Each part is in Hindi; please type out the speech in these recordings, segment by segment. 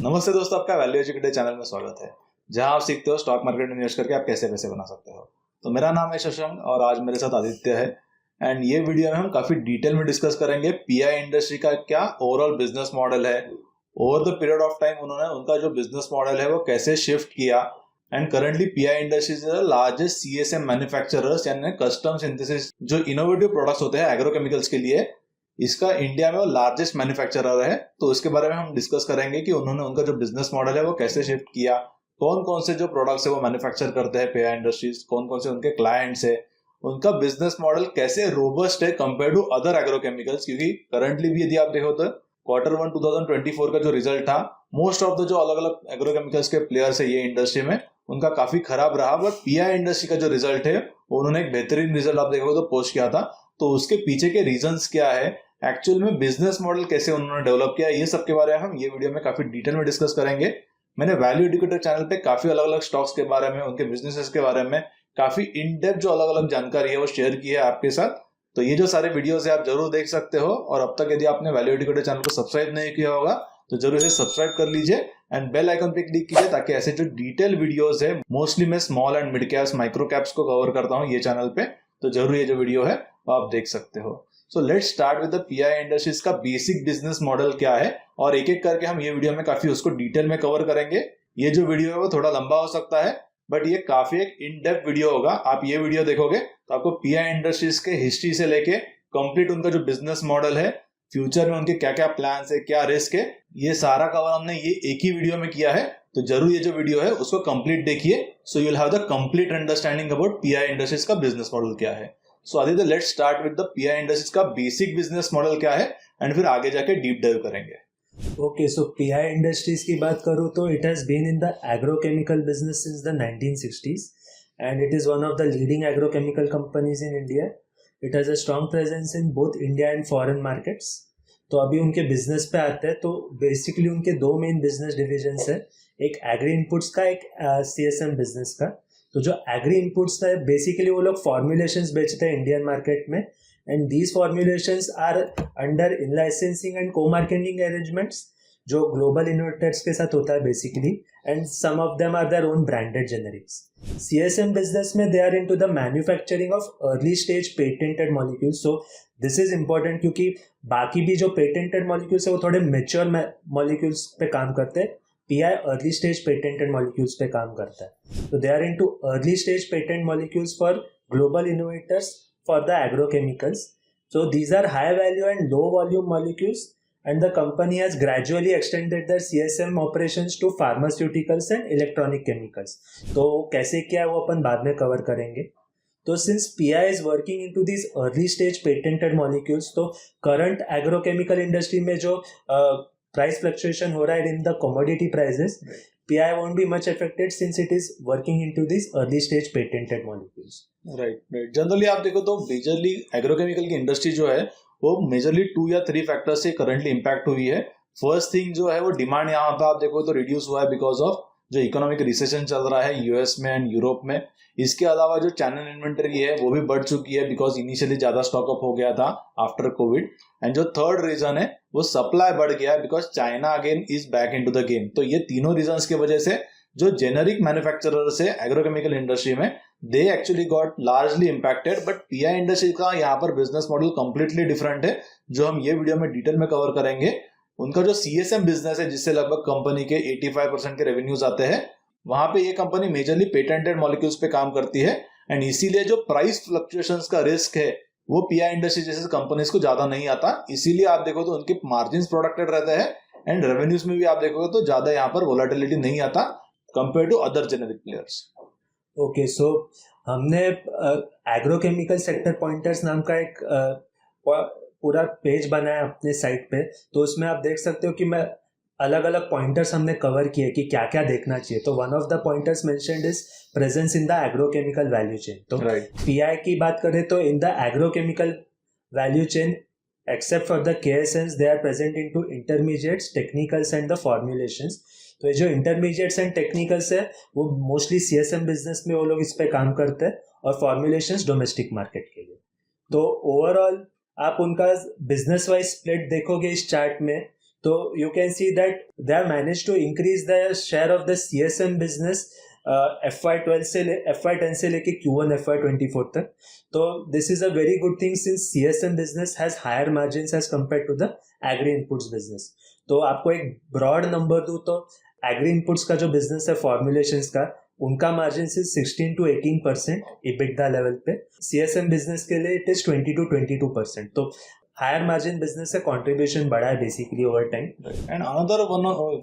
नमस्ते दोस्तों, आपका वैल्यू एजुकेटर चैनल में स्वागत है, जहां आप सीखते हो स्टॉक मार्केट में इन्वेस्ट करके आप कैसे पैसे बना सकते हो। तो मेरा नाम है शशांक और आज मेरे साथ आदित्य है। एंड ये वीडियो में हम काफी डिटेल में डिस्कस करेंगे पीआई इंडस्ट्री का क्या ओवरऑल बिजनेस मॉडल है, over the period of time उन्होंने उनका जो बिजनेस मॉडल है वो कैसे शिफ्ट किया। And currently pi industries largest CSM manufacturers यानी कस्टम सिंथेसिस जो इनोवेटिव प्रोडक्ट्स होते हैं एग्रोकेमिकल्स के लिए, इसका इंडिया में वो लार्जेस्ट मैन्युफैक्चरर है। तो इसके बारे में हम डिस्कस करेंगे कि उन्होंने उनका जो बिजनेस मॉडल है वो कैसे शिफ्ट किया, कौन कौन से जो प्रोडक्ट्स है वो मैन्युफैक्चर करते हैं पीआई इंडस्ट्रीज, कौन कौन से उनके क्लाइंट्स है, उनका बिजनेस मॉडल कैसे रोबस्ट है कंपेयर टू अदर एग्रोकेमिकल्स। क्योंकि करंटली भी यदि आप देखो तो Q1 2024 का जो रिजल्ट था, मोस्ट ऑफ द जो अलग अलग एग्रोकेमिकल्स के प्लेयर्स है ये इंडस्ट्री में, उनका काफी खराब रहा। बट पीआई इंडस्ट्री का जो रिजल्ट है उन्होंने एक बेहतरीन रिजल्ट आप देखोगे तो पोस्ट किया था। तो उसके पीछे के रीजंस क्या है, एक्चुअल में बिजनेस मॉडल कैसे उन्होंने डेवलप किया, ये सब के बारे में हम ये वीडियो में काफी डिटेल में डिस्कस करेंगे। मैंने वैल्यू एजुकेटर चैनल पे काफी अलग अलग स्टॉक्स के बारे में, उनके बिजनेसेस के बारे में काफी इन डेप्थ जो अलग अलग जानकारी है वो शेयर की है आपके साथ। तो ये जो सारे वीडियोस है आप जरूर देख सकते हो। और अब तक यदि आपने वैल्यू एजुकेटर चैनल को सब्सक्राइब नहीं किया होगा तो जरूर इसे सब्सक्राइब कर लीजिए एंड बेल आइकन पे क्लिक कीजिए, ताकि ऐसे जो डिटेल वीडियोस है, मोस्टली मैं small and mid caps micro caps को कवर करता हूँ ये चैनल पे, तो जरूर ये जो वीडियो है वो आप देख सकते हो। So let's start with the PI industries का बेसिक बिजनेस मॉडल क्या है, और एक एक करके हम ये वीडियो में काफी उसको डिटेल में कवर करेंगे। ये जो वीडियो है वो थोड़ा लंबा हो सकता है, बट ये काफी एक इन डेप्थ वीडियो होगा। आप ये वीडियो देखोगे तो आपको पीआई इंडस्ट्रीज के हिस्ट्री से लेके कंप्लीट उनका जो बिजनेस मॉडल है, फ्यूचर में उनके क्या क्या प्लान्स है, क्या रिस्क है, ये सारा कवर हमने ये एक ही वीडियो में किया है। तो जरूर ये जो वीडियो है उसको कंप्लीट देखिए, so you will have the complete understanding about PI industries का बिजनेस मॉडल क्या है। So Aditya, let's start with the PI industries का बेसिक बिजनेस मॉडल क्या है एंड फिर आगे जाके डीप डाइव करेंगे। ओके, सो पीआई इंडस्ट्रीज की बात करूँ तो it has been in the agrochemical business since the 1960s and it is one of the leading agrochemical companies in India. It has a strong presence in both India and foreign markets. तो अभी उनके बिजनेस पे आते हैं। तो बेसिकली उनके दो मेन बिजनेस डिविजन्स है, एक एग्री इनपुट्स का, एक सीएसएम बिजनेस का। तो जो एग्री इनपुट्स है बेसिकली वो लोग फॉर्मुलेशंस बेचते हैं इंडियन मार्केट में, and these formulations are under in licensing and co marketing arrangements जो ग्लोबल इन्वेटर्स के साथ होता है basically, and some of them are their own branded generics. CSM business में they are into the manufacturing of early stage patented molecules. So this is important क्योंकि बाकी भी जो पेटेंटेड मॉलिक्यूल्स है वो थोड़े मेच्योर मॉलिक्यूल्स पे काम करते हैं, PI early stage patented molecules पे काम करता है। तो they are into early stage patent molecules for global innovators for the agrochemicals. So these are high value and low volume molecules, and the company has gradually extended their CSM operations to pharmaceuticals and electronic chemicals. तो कैसे क्या वो अपन बाद में कवर करेंगे। तो since PI is working into these early stage patented molecules, तो current agrochemical industry में जो price fluctuation हो रहा है in the commodity prices, PI won't be much affected since it is working into these early stage patented molecules. Right. Generally आप देखो तो मेजरली एग्रोकेमिकल की इंडस्ट्री जो है वो मेजरली 2 या 3 फैक्टर से करंटली इम्पैक्ट हुई है। फर्स्ट थिंग जो है वो डिमांड यहाँ पर आप देखो तो रिड्यूस हुआ है बिकॉज ऑफ जो इकोनॉमिक रिसेशन चल रहा है यूएस में एंड यूरोप में। इसके अलावा जो चैनल इन्वेंटरी है वो भी बढ़ चुकी है बिकॉज इनिशियली ज्यादा स्टॉकअप हो गया था आफ्टर कोविड। एंड जो थर्ड रीजन है वो सप्लाई बढ़ गया because China again is back into the game. तो ये तीनों रीजंस की वजह से जो जेनरिक मैन्युफैक्चरर्स है एग्रोकेमिकल इंडस्ट्री में, they actually got largely impacted. But pi industry का यहाँ पर बिजनेस मॉडल कंप्लीटली डिफरेंट है, जो हम ये वीडियो में डिटेल में कवर करेंगे। उनका जो सीएसएम बिजनेस है जिससे लगभग कंपनी के 85% के रेवेन्यूज आते हैं, वहां पे ये कंपनी मेजरली पेटेंटेड मॉलिक्यूल्स पे काम करती है। एंड इसीलिए जो प्राइस फ्लक्चुएशंस का रिस्क है वो पीआई इंडस्ट्री जैसे कंपनीज को ज्यादा नहीं आता। इसीलिए आप देखो तो उनके मार्जिन प्रोटेक्टेड रहते हैं एंड रेवेन्यूज में भी आप देखोगे तो ज्यादा यहाँ पर वोलेटिलिटी नहीं आता compare to other generic players. Okay, so हमने एग्रोकेमिकल सेक्टर पॉइंटर्स नाम का एक पूरा पेज बनाया अपने साइट पे। तो उसमें आप देख सकते हो कि मैं अलग अलग पॉइंटर्स हमने कवर किए कि क्या क्या देखना चाहिए। तो one of the pointers mentioned is presence in the agrochemical value chain. तो पीआई की बात करें तो in the agrochemical value chain except for the KSNs they are present into intermediates, technicals and the formulations. तो ये जो इंटरमीडिएट्स एंड टेक्निकल्स है वो मोस्टली सीएसएम बिजनेस में वो लोग इस पे काम करते हैं, और फॉर्मुलेशंस डोमेस्टिक मार्केट के लिए। तो ओवरऑल आप उनका बिजनेस वाइज स्प्लिट देखोगे इस चार्ट में तो you can see that they have managed to increase the share of the CSM business FY10 से लेके Q1 FY24 तक. तो this is a very good thing since CSM business has higher margins as compared to the agri inputs business. तो आपको एक broad number दूँ तो agri inputs का जो business है formulations का, उनका मार्जिन से 16 to 18% EBITDA लेवल पे. CSM बिजनेस के लिए इट इज 20 to 22%. तो हायर मार्जिन बिजनेस से कंट्रीब्यूशन बढ़ा है basically over time. And another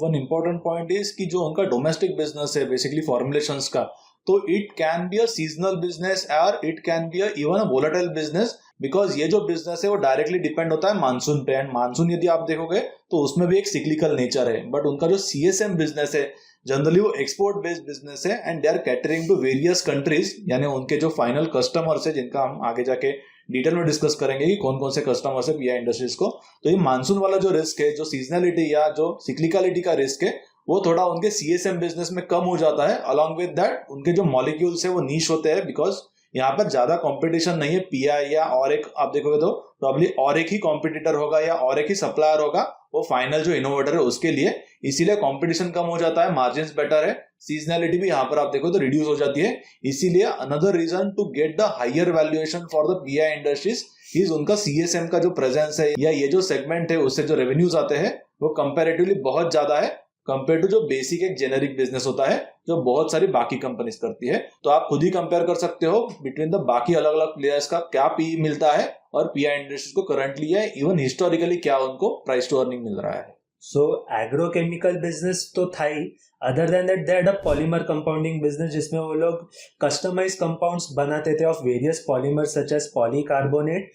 one important point is कि जो उनका डोमेस्टिक बिजनेस है बेसिकली फॉर्मुलेशंस का, तो it can be a seasonal business और it can be even a volatile business, because ये जो बिजनेस है वो डायरेक्टली डिपेंड होता है मानसून पे. एंड मानसून यदि आप देखोगे तो उसमें भी एक सिक्लिकल नेचर है. बट उनका जो CSM बिजनेस है जनरली वो एक्सपोर्ट बेस्ड बिजनेस है and they are catering to various countries. यानी उनके जो फाइनल कस्टमर्स है, जिनका हम आगे जाके डिटेल में डिस्कस करेंगे कि कौन कौन से कस्टमर्स है PI इंडस्ट्रीज को. तो ये मानसून वाला जो रिस्क है, जो सीजनलिटी या जो सिक्लिकलिटी का रिस्क है, वो थोड़ा उनके CSM बिजनेस में कम हो जाता है. अलॉन्ग विद दैट उनके जो मॉलिक्यूल्स है वो नीश होते हैं, बिकॉज यहाँ पर ज्यादा कंपटीशन नहीं है. PI या और एक आप देखोगे तो प्रॉब्ली और एक ही कॉम्पिटिटर होगा या और एक ही सप्लायर होगा वो फाइनल जो इनोवेटर है उसके लिए. इसीलिए कंपटीशन कम हो जाता है, मार्जिन्स बेटर है, सीजनलिटी भी यहाँ पर आप देखो तो रिड्यूस हो जाती है. इसीलिए another reason to get the higher valuation for the PI industries is उनका CSM का जो प्रेजेंस है या ये जो सेगमेंट है उससे जो रेवेन्यूज आते हैं वो कंपेरेटिवली बहुत ज्यादा है कंपेयर टू जो बेसिक एक जेनेरिक बिजनेस होता है जो बहुत सारी बाकी कंपनीज करती है. तो आप खुद ही कंपेयर कर सकते हो बिटवीन द बाकी अलग अलग प्लेयर्स का क्या PE मिलता है और PI इंडस्ट्रीज को करंटली है, इवन हिस्टोरिकली क्या उनको प्राइस टू अर्निंग मिल रहा है. सो एग्रोकेमिकल बिजनेस तो था ही. Other than that they had a polymer compounding business जिसमें वो लोग कस्टमाइज कंपाउंड्स बनाते थे of various polymers such as polycarbonate,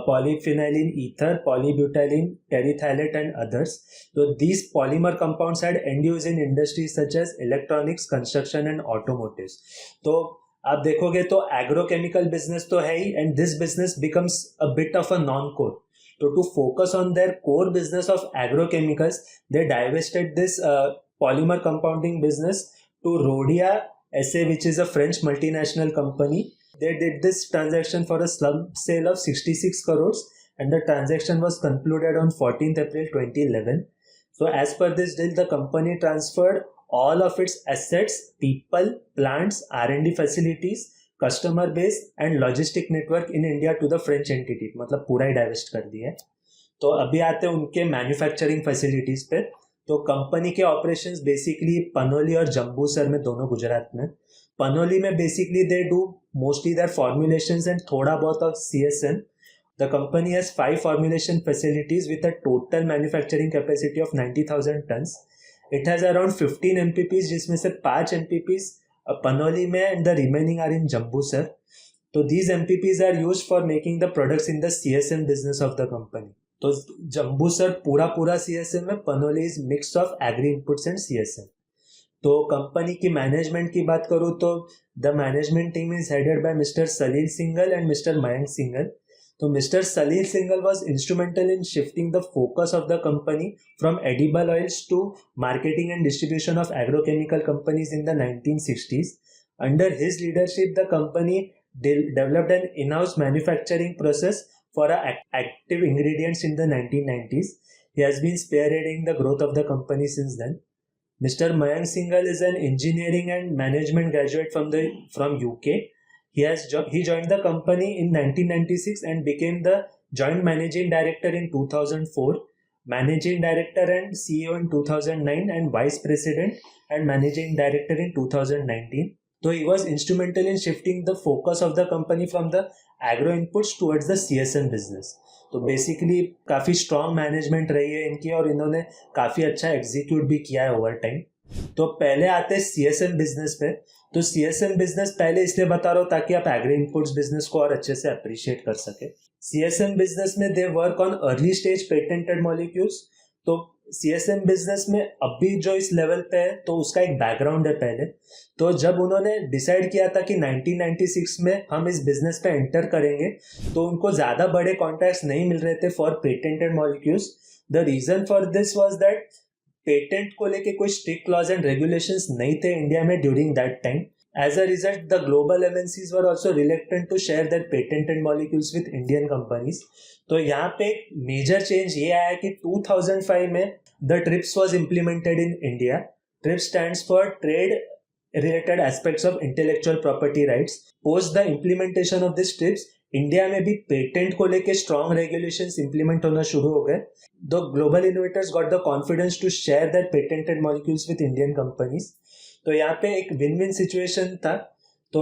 polyphenylene ether, polybutylene, terephthalate and others. So these polymer compounds had end use in industries such as electronics, construction and automotives. तो आप देखोगे तो एग्रोकेमिकल बिजनेस तो है ही and this business becomes a bit of a non core. तो to focus on their core business of agrochemicals they divested this polymer compounding business to Rhodia SA, which is a French multinational company. They did this transaction for a slump sale of 66 crores and the transaction was concluded on 14th April 2011. So as per this deal, the company transferred all of its assets, people, plants, R&D facilities, customer base and logistic network in India to the French entity. मतलब पूरा ही डाइवेस्ट कर दिया है. तो अभी आते हैं उनके मैन्युफैक्चरिंग फैसिलिटीज पे. तो कंपनी के ऑपरेशंस बेसिकली पनोली और जम्बूसर में, दोनों गुजरात में. पनोली में basically they do mostly their formulations and थोड़ा बहुत of CSM. The company has 5 formulation facilities with a total manufacturing capacity of 90,000 tons. It has around 15 MPPs जिसमें से 5 MPPs पनोली में and the remaining are in Jambusar. तो these MPPs are used for making the products in the CSM business of the company. तो जम्बूसर पूरा CSM में, Panoli is mix of agri inputs and CSM. तो कंपनी की मैनेजमेंट की बात करूँ तो the management team is headed by Mr Salil Singhal and Mr Mayank Singhal. तो Mr Salil Singhal was instrumental in shifting the focus of the company from edible oils to marketing and distribution of agrochemical companies in the 1960s. Under his leadership, the company developed an in-house manufacturing process for active ingredients in the 1990s. He has been spearheading the growth of the company since then. Mr. Mayank Singhal is an engineering and management graduate from UK. He joined the company in 1996 and became the joint managing director in 2004, managing director and CEO in 2009 and vice president and managing director in 2019. So he was instrumental in shifting the focus of the company from the agro inputs towards the CSM business. तो बेसिकली काफ़ी स्ट्रॉन्ग मैनेजमेंट रही है इनकी और इन्होंने काफ़ी अच्छा एग्जीक्यूट भी किया है ओवर टाइम. तो पहले आते हैं CSM बिजनेस पे. तो CSM बिजनेस पहले इसलिए बता रहा हूँ ताकि आप एग्री इनपुट्स बिजनेस को और अच्छे से अप्रिशिएट कर सके. CSM बिजनेस में दे work on early stage patented molecules. तो CSM बिजनेस में अभी जो इस लेवल पे है तो उसका एक बैकग्राउंड है पहले. तो जब उन्होंने डिसाइड किया था कि 1996 में हम इस बिजनेस पे एंटर करेंगे तो उनको ज़्यादा बड़े कॉन्ट्रैक्ट्स नहीं मिल रहे थे for patented molecules. The reason for this was that patent को लेके कोई स्ट्रिक्ट लॉज एंड रेगुलेशंस नहीं थे इंडिया में during that time. As a result, the global MNCs were also reluctant to share their patented molecules with Indian companies. तो यहाँ पे एक मेजर चेंज ये आया कि 2005 में the TRIPS was implemented in India. TRIPS stands for Trade Related Aspects of Intellectual Property Rights. Post the implementation of this TRIPS, India में भी पेटेंट को लेके स्ट्रॉन्ग रेगुलेशंस इंप्लीमेंट होना शुरू हो गए. The global innovators got the confidence to share their patented molecules with Indian companies. तो यहाँ पे एक विन विन सिचुएशन था. तो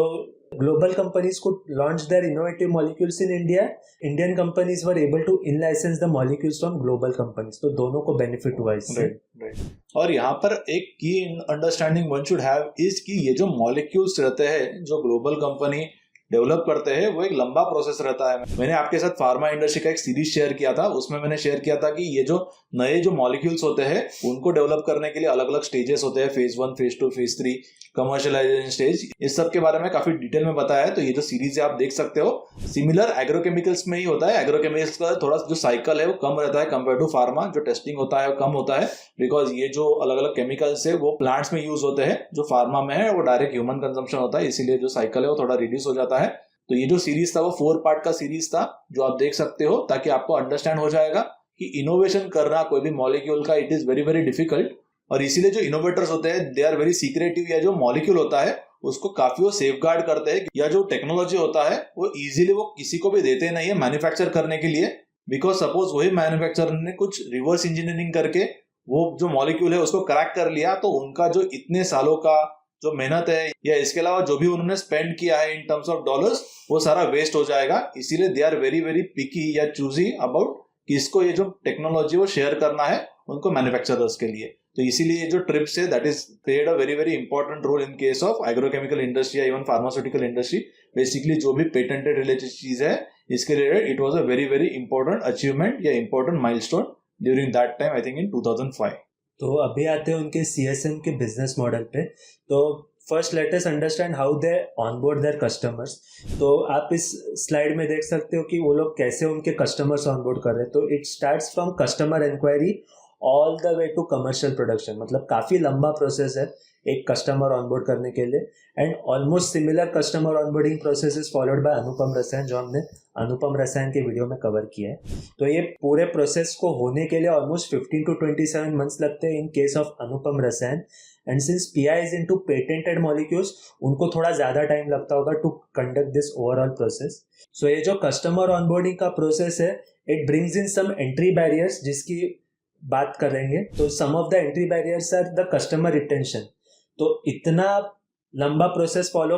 global companies could launch their innovative molecules in India. Indian companies were able to in-license the molecules from global companies. तो दोनों को benefit हुआ इससे. Right. और यहाँ पर एक की understanding one should have is कि ये जो मॉलिक्यूल्स रहते हैं जो ग्लोबल कंपनी डेवलप करते हैं वो एक लंबा प्रोसेस रहता है. मैंने आपके साथ फार्मा इंडस्ट्री का एक सीरीज शेयर किया था. उसमें मैंने शेयर किया था कि ये जो नए जो मॉलिक्यूल्स होते हैं उनको डेवलप करने के लिए अलग अलग स्टेजेस होते हैं. Phase 1, phase 2, phase 3, commercialisation stage. इस सब के बारे में काफी डिटेल में बताया है. तो ये जो सीरीज है आप देख सकते हो. सिमिलर एग्रोकेमिकल्स में ही होता है. एग्रोकेमिकल्स का थोड़ा जो साइकिल है वो कम रहता है कंपेयर टू फार्मा. जो टेस्टिंग होता है वो कम होता है बिकॉज ये जो अलग अलग केमिकल्स है वो प्लांट्स में यूज होते हैं. जो फार्मा में है वो डायरेक्ट ह्यूमन कंजम्पशन होता है. इसीलिए जो साइकिल है वो थोड़ा रिड्यूस हो जाता है. तो ये जो सीरीज था वो 4 पार्ट का सीरीज था जो आप देख सकते हो ताकि आपको अंडरस्टैंड हो जाएगा कि इनोवेशन करना कोई भी मॉलिक्यूल का it is very very difficult. और इसीलिए जो इनोवेटर्स होते हैं दे आर वेरी सीक्रेटिव. या जो मॉलिक्यूल होता है उसको काफी वो सेफ गार्ड करते हैं. या जो टेक्नोलॉजी होता है वो इजीली वो किसी को भी देते नहीं है मैन्युफैक्चर करने के लिए. बिकॉज सपोज वही मैन्युफैक्चरर ने कुछ रिवर्स इंजीनियरिंग करके वो जो मॉलिक्यूल है उसको क्रैक कर लिया तो उनका जो इतने सालों का जो मेहनत है या इसके अलावा जो भी उन्होंने स्पेंड किया है इन टर्म्स ऑफ डॉलर्स वो सारा वेस्ट हो जाएगा. इसीलिए they are very very picky या चूजी अबाउट किसको ये जो टेक्नोलॉजी वो शेयर करना है उनको मैन्युफैक्चरर्स के लिए. तो इसीलिए जो ट्रिप्स है that is played a very very important role in case of agrochemical industry या इवन फार्मास्यूटिकल इंडस्ट्री. बेसिकली जो भी पेटेंटेड रिलेटेड चीज है इसके related it was a very very important achievement या important milestone during that time I think in 2005. तो अभी आते हैं उनके CSM के बिजनेस मॉडल पे. तो first let us understand how they onboard their customers. तो आप इस स्लाइड में देख सकते हो कि वो लोग कैसे उनके कस्टमर्स ऑनबोर्ड कर रहे हैं. तो it starts from customer enquiry all the way to commercial production. मतलब काफ़ी लंबा प्रोसेस है एक कस्टमर ऑनबोर्ड करने के लिए. And almost similar customer onboarding process is followed by Anupam Rasayan जो हमने अनुपम रसायन के वीडियो में कवर किया है. तो ये पूरे प्रोसेस को होने के लिए ऑलमोस्ट 15 to 27 मंथ्स लगते हैं इन case of Anupam Rasayan. And since PI is into patented molecules उनको थोड़ा ज़्यादा टाइम लगता होगा to conduct this overall process. So ये जो कस्टमर ऑनबोर्डिंग का प्रोसेस है it brings in some entry barriers जिसकी बात करेंगे. तो some of the entry barriers are the customer retention. तो इतना लंबा प्रोसेस फॉलो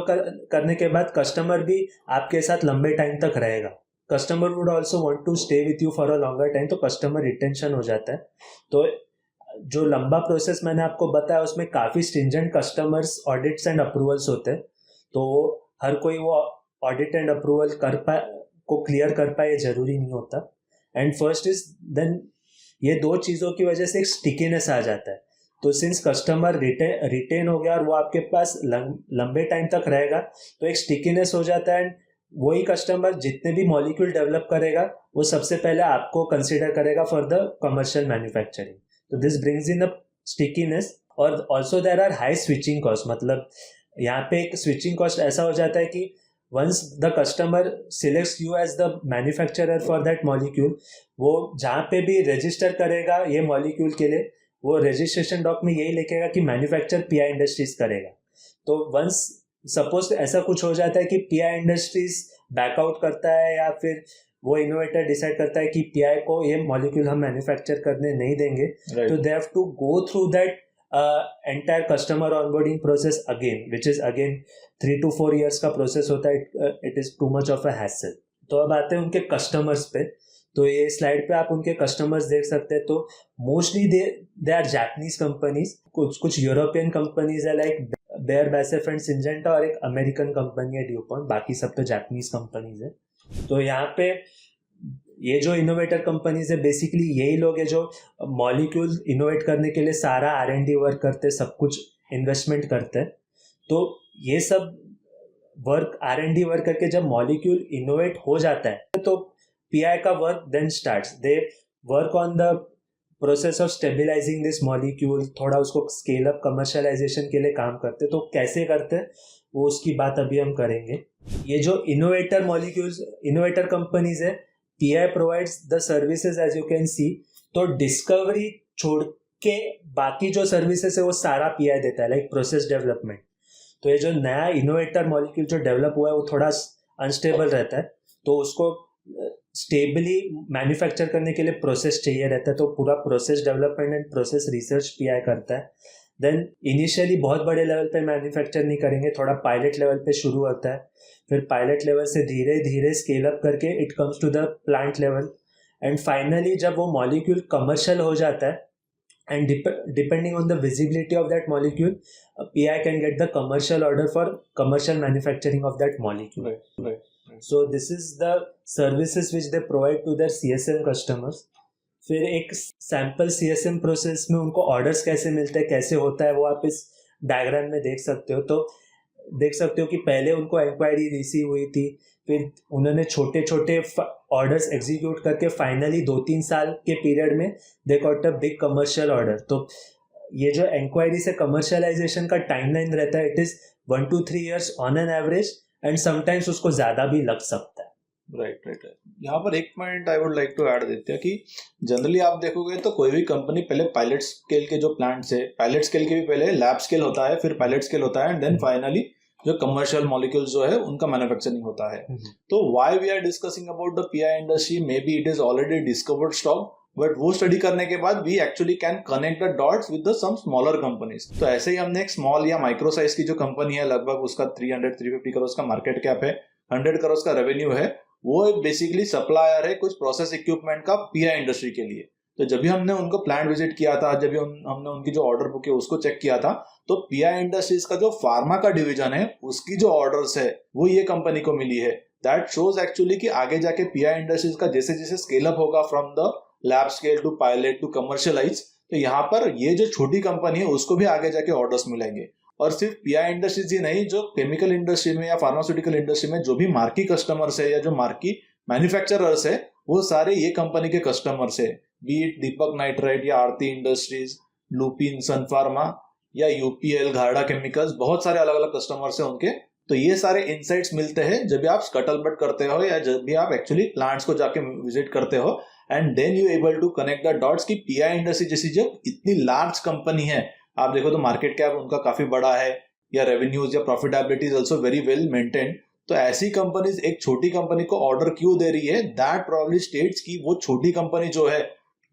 करने के बाद कस्टमर भी आपके साथ लंबे टाइम तक रहेगा. Customer would also want to stay with you for a longer time. तो कस्टमर रिटेंशन हो जाता है. तो जो लंबा प्रोसेस मैंने आपको बताया उसमें काफ़ी stringent customers audits and approvals होते हैं. तो हर कोई वो ऑडिट एंड अप्रूवल को क्लियर कर पाए जरूरी नहीं होता. एंड फर्स्ट इज देन ये दो चीज़ों की वजह से एक स्टिकीनेस आ जाता है. तो सिंस कस्टमर रिटेन हो गया और वो आपके पास लंबे टाइम तक रहेगा तो एक स्टिकीनेस हो जाता है. एंड वही कस्टमर जितने भी मॉलिक्यूल डेवलप करेगा वो सबसे पहले आपको कंसिडर करेगा फॉर द कमर्शियल मैन्युफैक्चरिंग. तो this brings in a stickiness. और also there are high switching cost. मतलब यहाँ पे एक स्विचिंग कॉस्ट ऐसा हो जाता है कि once the customer selects you as the manufacturer for that molecule वो जहाँ पे भी रजिस्टर करेगा ये मॉलिक्यूल के लिए वो रजिस्ट्रेशन डॉक में यही लिखेगा कि मैन्युफैक्चर PI इंडस्ट्रीज करेगा. तो वंस सपोज ऐसा कुछ हो जाता है कि PI इंडस्ट्रीज बैकआउट करता है या फिर वो इनोवेटर डिसाइड करता है कि PI को ये मॉलिक्यूल हम मैन्युफैक्चर करने नहीं देंगे. तो they have to go through that entire customer onboarding process again which is again 3 to 4 years का प्रोसेस होता है. It is too much of a hassle. तो अब आते हैं उनके कस्टमर्स पे. तो ये स्लाइड पे आप उनके कस्टमर्स देख सकते हैं. तो mostly they are Japanese companies. कुछ यूरोपियन कंपनीज है like Bayer BASF and Syngenta और एक अमेरिकन कंपनी है ड्यूपॉन्ट. बाकी सब तो जापानीज कंपनीज है. तो यहाँ पे ये जो इनोवेटर कंपनीज है बेसिकली यही लोग हैं जो मॉलिक्यूल इनोवेट करने के लिए सारा R&D वर्क करते हैं, सब कुछ इन्वेस्टमेंट करते हैं. तो ये सब वर्क R&D वर्क करके जब मॉलिक्यूल इनोवेट हो जाता है तो PI का work then starts. They work on the process of stabilising this molecule. थोड़ा उसको स्केल अप कमर्शलाइजेशन के लिए काम करते. तो कैसे करते हैं वो उसकी बात अभी हम करेंगे. ये जो इनोवेटर मॉलिक्यूल्स इनोवेटर कंपनीज है PI provides the services as you can see. तो डिस्कवरी के बाकी जो सर्विसेज है वो सारा पीआई देता है, लाइक प्रोसेस डेवलपमेंट। तो ये जो नया इनोवेटर मॉलिक्यूल जो डेवलप हुआ है वो थोड़ा अनस्टेबल रहता है, तो उसको स्टेबली मैन्युफैक्चर करने के लिए प्रोसेस चाहिए रहता है, तो पूरा process development and process research pi करता है। देन इनिशियली बहुत बड़े लेवल पे मैन्युफैक्चर नहीं करेंगे, थोड़ा पायलट लेवल पे शुरू होता है, फिर पायलट लेवल से धीरे धीरे स्केल अप करके it comes to the plant level, and finally जब वो मॉलिक्यूल कमर्शियल हो जाता है, and depending on the visibility of that molecule, PI can get the commercial order for commercial manufacturing of that molecule. Right. So this is the services which they provide to their CSM customers. फिर एक सैम्पल CSM प्रोसेस में उनको ऑर्डर्स कैसे मिलते हैं, कैसे होता है, वो आप इस डायग्राम में देख सकते हो। तो देख सकते हो कि पहले उनको इंक्वायरी रिसीव हुई थी, फिर उन्होंने छोटे छोटे ऑर्डर्स एग्जीक्यूट करके फाइनली 2-3 साल के पीरियड में they got a big commercial order. तो ये जो इंक्वायरी से कमर्शियलाइजेशन का टाइमलाइन रहता है, it is 1 to 3 years on an average, and sometimes उसको ज्यादा भी लग सकता है। राइट। यहाँ पर एक point I would like to add देते हैं कि जनरली आप देखोगे तो कोई भी कंपनी पहले पायलट स्केल के जो प्लांट्स है, पायलट स्केल के भी पहले लैब स्केल होता है, फिर पायलट स्केल होता है, एंड देन फाइनली जो कमर्शियल मॉलिक्यूल्स जो है उनका मैन्युफैक्चरिंग होता है। तो why we are discussing about the PI industry, maybe it is already discovered stock, but वो स्टडी करने के बाद we actually can connect the dots with the some smaller companies. तो ऐसे ही हमने एक स्मॉल या माइक्रो साइज की जो कंपनी है, लगभग उसका 300-350 करोड़ का मार्केट कैप है, 100 करोड़ का रेवेन्यू है, वो बेसिकली सप्लायर है कुछ प्रोसेस इक्विपमेंट का पीआई इंडस्ट्री के लिए। तो जब भी हमने उनको प्लांट विजिट किया था, जब भी हमने उनकी जो ऑर्डर बुक है उसको चेक किया था, तो पीआई इंडस्ट्रीज का जो फार्मा का डिवीजन है उसकी जो ऑर्डर्स है वो ये कंपनी को मिली है। दैट शोज एक्चुअली कि आगे जाके पीआई इंडस्ट्रीज का जैसे जैसे स्केल अप होगा from the lab scale to pilot to commercialise, तो यहाँ पर ये जो छोटी कंपनी है उसको भी आगे जाके ऑर्डर्स मिलेंगे। और सिर्फ पीआई इंडस्ट्रीज ही नहीं, जो केमिकल इंडस्ट्री में या फार्मास्यूटिकल इंडस्ट्री में जो भी मार्की कस्टमर्स है या जो मार्की मैन्युफैक्चरर्स है, वो सारे ये कंपनी के कस्टमर्स है, बी इट दीपक नाइट्राइट या आरती इंडस्ट्रीज, लुपिन, सन फार्मा या यूपीएल, घाड़ा केमिकल्स, बहुत सारे अलग अलग कस्टमर्स है उनके। तो ये सारे इनसाइट्स मिलते हैं जब भी आप स्कटलबट करते हो या जब भी आप एक्चुअली प्लांट्स को जाके विजिट करते हो, and then you able to connect the dots की पीआई इंडस्ट्री जैसी जो इतनी लार्ज कंपनी है, आप देखो तो मार्केट कैप उनका काफी बड़ा है, या रेवेन्यूज या profitability is also very well maintained. तो ऐसी कंपनीज एक छोटी कंपनी को ऑर्डर क्यों दे रही है, दैट प्रोबब्ली स्टेट्स की वो छोटी कंपनी जो है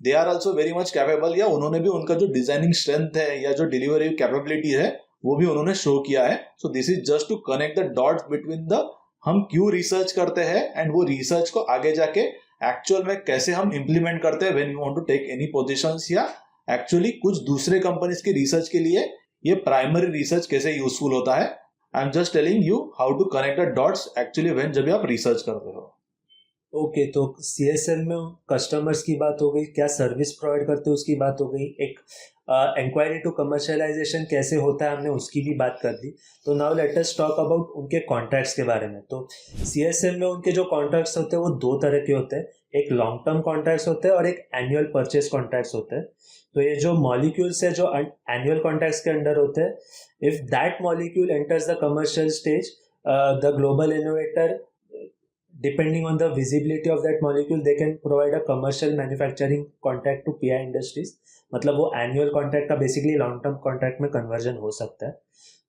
they are also very much capable, या उन्होंने भी उनका जो डिजाइनिंग स्ट्रेंथ है या जो डिलीवरी कैपेबिलिटी है वो भी उन्होंने शो किया है। So this is just to connect the dots between the हम क्यों रिसर्च करते हैं एंड वो रिसर्च को आगे जाके एक्चुअल में कैसे हम इंप्लीमेंट करते हैं when we want to take any positions, या एक्चुअली कुछ दूसरे कंपनीज की रिसर्च के लिए ये प्राइमरी रिसर्च कैसे यूजफुल होता है। I am just telling you how to connect the dots actually when जब आप रिसर्च करते हो। ओके, तो CSM में कस्टमर्स की बात हो गई, क्या सर्विस प्रोवाइड करते हो उसकी बात हो गई, एक इंक्वायरी टू कमर्शियलाइजेशन कैसे होता है हमने उसकी भी बात कर दी। तो now let us talk about उनके कॉन्ट्रैक्ट्स के बारे में। तो CSM में उनके जो कॉन्ट्रैक्ट्स होते हैं वो 2 तरह के होते हैं, एक लॉन्ग टर्म कॉन्ट्रैक्ट्स होते हैं और एक एनुअल परचेज कॉन्ट्रैक्ट्स होते हैं। तो ये जो मॉलिक्यूल्स है जो एनुअल कॉन्ट्रैक्ट्स के अंडर होते हैं, if that molecule enters the commercial stage, the global innovator, depending on the visibility of that molecule, they can provide a commercial manufacturing contract to PI industries। मतलब वो annual contract का basically long term contract में conversion हो सकता है।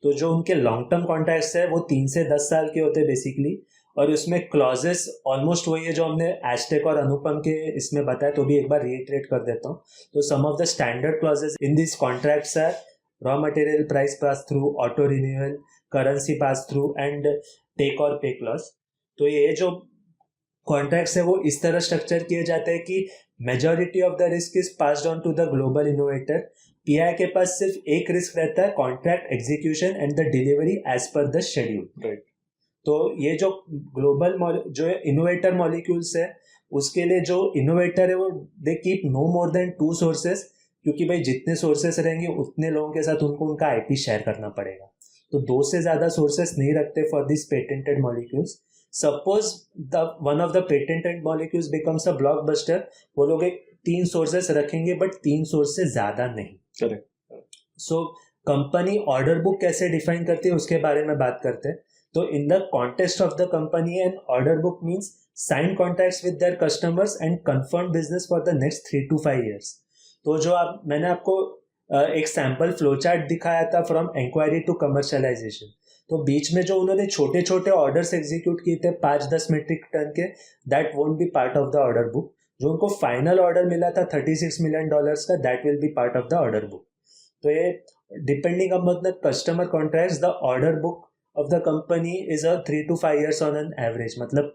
तो जो उनके long term contracts है वो 3 से 10 साल के होते हैं basically, और उसमें clauses almost वही है जो हमने Aztec और अनुपम के इसमें बताया, तो भी एक बार reiterate कर देता हूँ। तो some of the standard clauses in these contracts are raw material price pass through, auto renewal, currency pass through and take or pay clause। तो ये जो कॉन्ट्रैक्ट्स है वो इस तरह स्ट्रक्चर किए जाते हैं कि majority of the risk is passed on to the global innovator. PI के पास सिर्फ एक रिस्क रहता है, contract execution and the delivery as per the schedule. Right. तो ये जो ग्लोबल जो इनोवेटर मॉलिक्यूल्स है उसके लिए जो इनोवेटर है वो they keep no more than 2 sources, क्योंकि भाई जितने सोर्सेस रहेंगे उतने लोगों के साथ उनको उनका आईपी शेयर करना पड़ेगा। तो 2 से ज्यादा सोर्सेस नहीं रखते for this patented molecules. Suppose one of the patented molecules becomes a blockbuster, वो लोग 3 सोर्सेस रखेंगे बट 3 सोर्स से ज्यादा नहीं। Correct. So company order book कैसे डिफाइन करती है उसके बारे में बात करते हैं। तो in the context of the company and order book means sign contracts with their customers and confirm business for the next 3 to 5 years। तो जो मैंने आपको एक सैम्पल फ्लो चार्ट दिखाया था फ्रॉम इंक्वायरी टू कमर्शलाइजेशन, तो बीच में जो उन्होंने छोटे छोटे ऑर्डर्स एग्जीक्यूट किए थे 5-10 मीट्रिक टन के, that won't be part of the order book. जो उनको फाइनल ऑर्डर मिला था $36 million का, that will B part of the order book. तो ये depending upon the customer contracts, the order book of the company is 3 to 5 years on an average. मतलब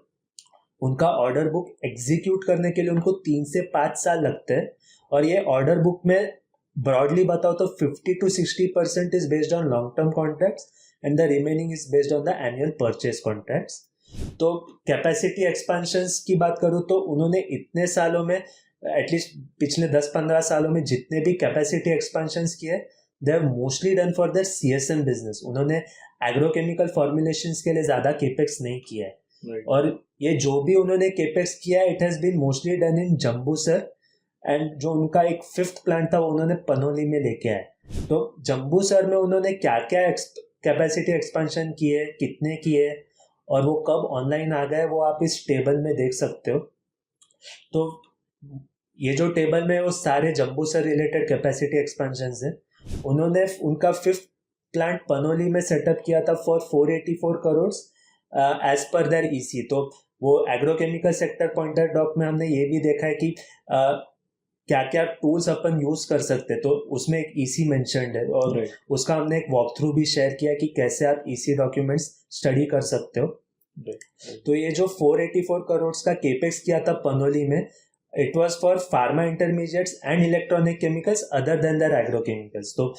उनका ऑर्डर बुक एग्जीक्यूट करने के लिए उनको 3 से 5 साल लगते हैं. और ये ऑर्डर बुक में ब्रॉडली बताओ तो 50 to 60% is based on long term contracts and the remaining is based on the annual purchase contracts. तो कैपेसिटी एक्सपेंशंस की बात करूँ तो उन्होंने इतने सालों में, एटलीस्ट पिछले 10-15 सालों में जितने भी कैपेसिटी एक्सपेंशंस किए, they have mostly done for their CSM business. उन्होंने एग्रोकेमिकल फॉर्मुलेशंस के लिए ज़्यादा केपेक्स नहीं किया है. और ये जो भी उन्होंने केपेक्स किया है, it has been mostly done in Jambusar. एंड जो उनका एक 5th प्लांट था वो उन्होंने पनोली में लेके आए. तो जम्बूसर में उन्होंने क्या क्या कैपेसिटी एक्सपेंशन किए, कितने किए और वो कब ऑनलाइन आ गए, वो आप इस टेबल में देख सकते हो. तो ये जो टेबल में वो सारे जम्बूसर रिलेटेड कैपेसिटी एक्सपेंशन है. उन्होंने उनका 5th प्लांट पनोली में सेटअप किया था for 484 crore as per their EC. तो वो एग्रोकेमिकल सेक्टर पॉइंटर डॉक में हमने ये भी देखा है कि क्या क्या टूल्स अपन यूज कर सकते हैं. तो उसमें एक ईसी मेंशन्ड है और उसका हमने एक वॉक थ्रू भी शेयर किया कि कैसे आप ईसी डॉक्यूमेंट्स स्टडी कर सकते हो. तो ये जो 484 crore का केपेक्स किया था पनोली में, it was for pharma intermediates and electronic chemicals other than their agrochemicals. तो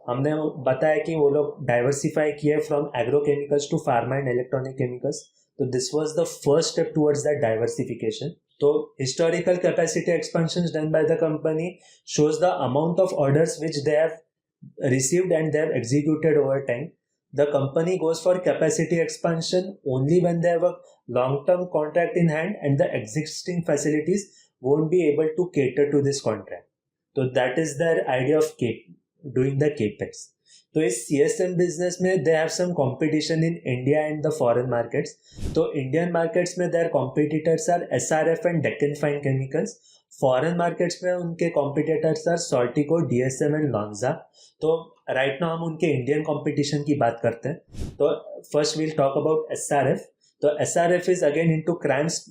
हमने बताया कि वो लोग डाइवर्सिफाई किए from agrochemicals to pharma and electronic chemicals. तो this was the first step towards that diversification. तो historical capacity expansions done by the company shows the amount of orders which they have received and they have executed over time. The company goes for capacity expansion only when they have a long-term contract in hand and the existing facilities won't be able to cater to this contract. So that is their idea of doing the capex. तो इस CSM बिजनेस में they have some competition in India and the foreign markets. तो इंडियन मार्केट्स में their competitors are SRF and Deccan fine chemicals. Foreign markets में उनके competitors are Saltigo, DSM and Lonza. तो राइट नाउ हम उनके इंडियन कंपटीशन की बात करते हैं. तो first we'll talk about SRF. तो SRF is again into CRAMS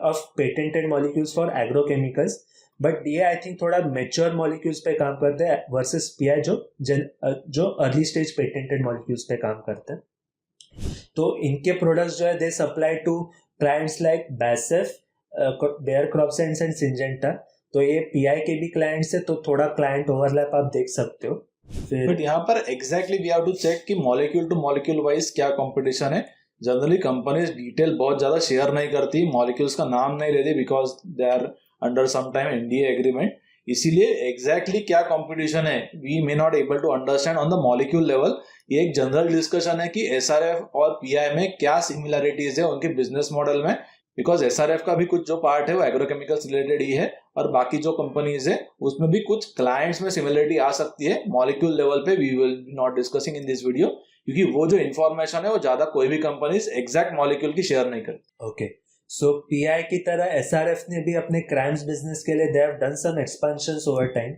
of patented molecules for agrochemicals. But ये आई थिंक थोड़ा मेच्योर मॉलिक्यूल्स पे काम करते हैं वर्सेस PI जो अर्ली स्टेज पेटेंटेड मॉलिक्यूल्स पे काम करते हैं. तो इनके प्रोडक्ट्स जो है they supply to clients like BASF, Bayer CropScience and Syngenta. तो ये PI के भी क्लाइंट्स है, तो थोड़ा क्लाइंट ओवरलैप आप देख सकते हो. बट यहाँ पर exactly we have to check कि मॉलिक्यूल टू मॉलिक्यूल वाइज क्या कंपटीशन है. जनरली कंपनीज डिटेल बहुत ज्यादा शेयर नहीं करती, मॉलिक्यूल्स का नाम नहीं लेती because they are under some time NDA agreement. इसीलिए एग्जैक्टली क्या कंपटीशन है we may not able to understand on the molecule level. ये एक जनरल डिस्कशन है कि SRF और PI में क्या सिमिलरिटीज है उनके बिजनेस मॉडल में, बिकॉज SRF का भी कुछ जो पार्ट है वो एग्रोकेमिकल्स रिलेटेड ही है और बाकी जो कंपनीज है उसमें भी कुछ क्लाइंट्स में सिमिलरिटी आ सकती है. मॉलिक्यूल लेवल पे we will not discussing in this video, क्योंकि वो जो इन्फॉर्मेशन है वो ज्यादा कोई भी कंपनीज एग्जैक्ट मॉलिक्यूल की शेयर नहीं करती. ओके, सो PI की तरह SRF ने भी अपने क्राइम्स बिजनेस के लिए they have done some expansions over time.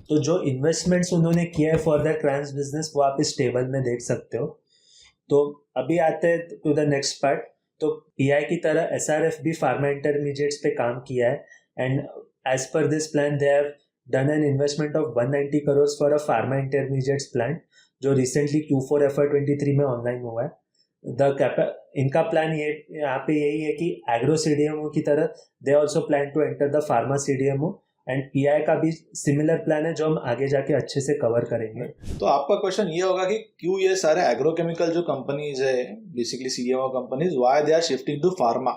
तो जो इन्वेस्टमेंट्स उन्होंने किया है फॉर देयर क्राइम्स बिजनेस वो आप इस टेबल में देख सकते हो. तो अभी आते हैं टू द नेक्स्ट पार्ट. तो PI की तरह SRF भी फार्मा इंटरमीडिएट्स पे काम किया है and as per this plan they have done an investment of 190 crore for a pharma intermediates plant जो रिसेंटली Q4 FY23 में ऑनलाइन हुआ है. इनका प्लान ये यहाँ पे यही है कि एग्रो CDMO की तरह they also plan to enter the pharma CDMO and PI का भी सिमिलर प्लान है जो हम आगे जाके अच्छे से कवर करेंगे. तो आपका क्वेश्चन ये होगा कि क्यों ये सारे एग्रोकेमिकल जो कंपनीज है basically CDMO companies why they are shifting to pharma.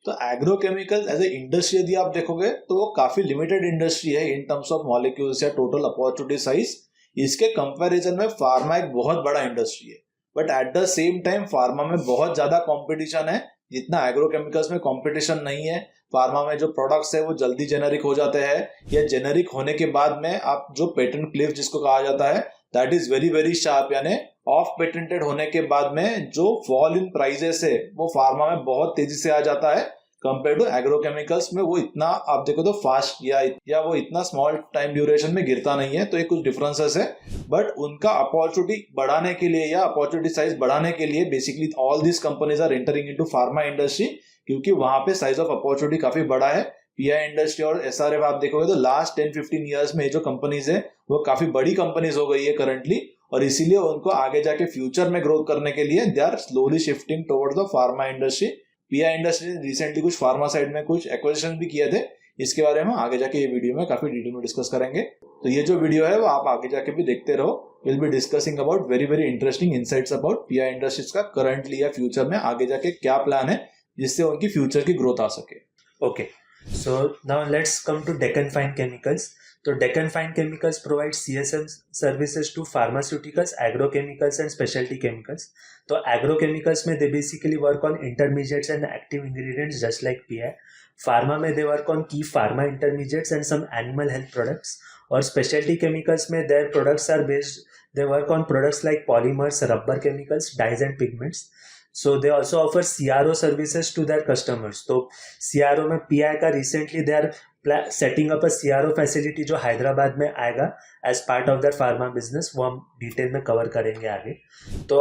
तो एग्रोकेमिकल एज ए इंडस्ट्री यदि आप देखोगे तो वो काफी लिमिटेड इंडस्ट्री है इन टर्म्स ऑफ मॉलिक्यूल्स या टोटल अपॉर्चुनिटी साइज. इसके कंपैरिजन में फार्मा एक बहुत बड़ा इंडस्ट्री है, but at the same time pharma में बहुत ज्यादा कंपटीशन है जितना एग्रोकेमिकल्स में कंपटीशन नहीं है. फार्मा में जो प्रोडक्ट्स है वो जल्दी जेनेरिक हो जाते हैं या जेनेरिक होने के बाद में आप जो पेटेंट क्लिफ जिसको कहा जाता है that is very very sharp, यानी ऑफ पेटेंटेड होने के बाद में जो फॉल इन प्राइजेस है वो फार्मा में बहुत तेजी से आ जाता है कंपेयर टू एग्रोकेमिकल्स में वो इतना आप देखो तो फास्ट या वो इतना स्मॉल टाइम ड्यूरेशन में गिरता नहीं है, तो ये कुछ डिफरेंसेस है। बट उनका अपॉर्चुनिटी बढ़ाने के लिए या अपॉर्चुनिटी साइज बढ़ाने के लिए basically all this companies are entering into pharma industry, क्योंकि वहां पे साइज ऑफ अपॉर्चुनिटी काफी बड़ा है। पीआई इंडस्ट्री और एसआरएफ आप देखोगे तो लास्ट 10-15 ईयर्स में जो कंपनीज है वो काफी बड़ी कंपनीज हो गई है करंटली, और इसीलिए उनको आगे जाके फ्यूचर में ग्रोथ करने के लिए they are slowly shifting towards the pharma industry. PI industry ने रिसेंटली कुछ फार्मा साइड में कुछ एक्विजिशन भी किए थे, इसके बारे में आगे जाके ये वीडियो में काफी डिटेल में डिस्कस करेंगे। तो ये जो वीडियो है वो आप आगे जाके भी देखते रहो। Will be discussing about very very interesting insights about PI industries का करंटली या फ्यूचर में आगे जाके क्या प्लान है जिससे उनकी फ्यूचर की ग्रोथ आ सके। Okay, so now let's come to Deccan Fine Chemicals. So Deccan Fine Chemicals provides CSM services to pharmaceuticals, agrochemicals and specialty chemicals. तो agrochemicals में they basically work on intermediates and active ingredients just like PI. Pharma में they work on key pharma intermediates and some animal health products. और specialty chemicals में their products are they work on products like polymers, rubber chemicals, dyes and pigments. So they also offer CRO services to their customers. तो CRO में PI का recently they are setting up a CRO facility जो हैदराबाद में आएगा as part of their pharma business, वो हम डिटेल में कवर करेंगे आगे। तो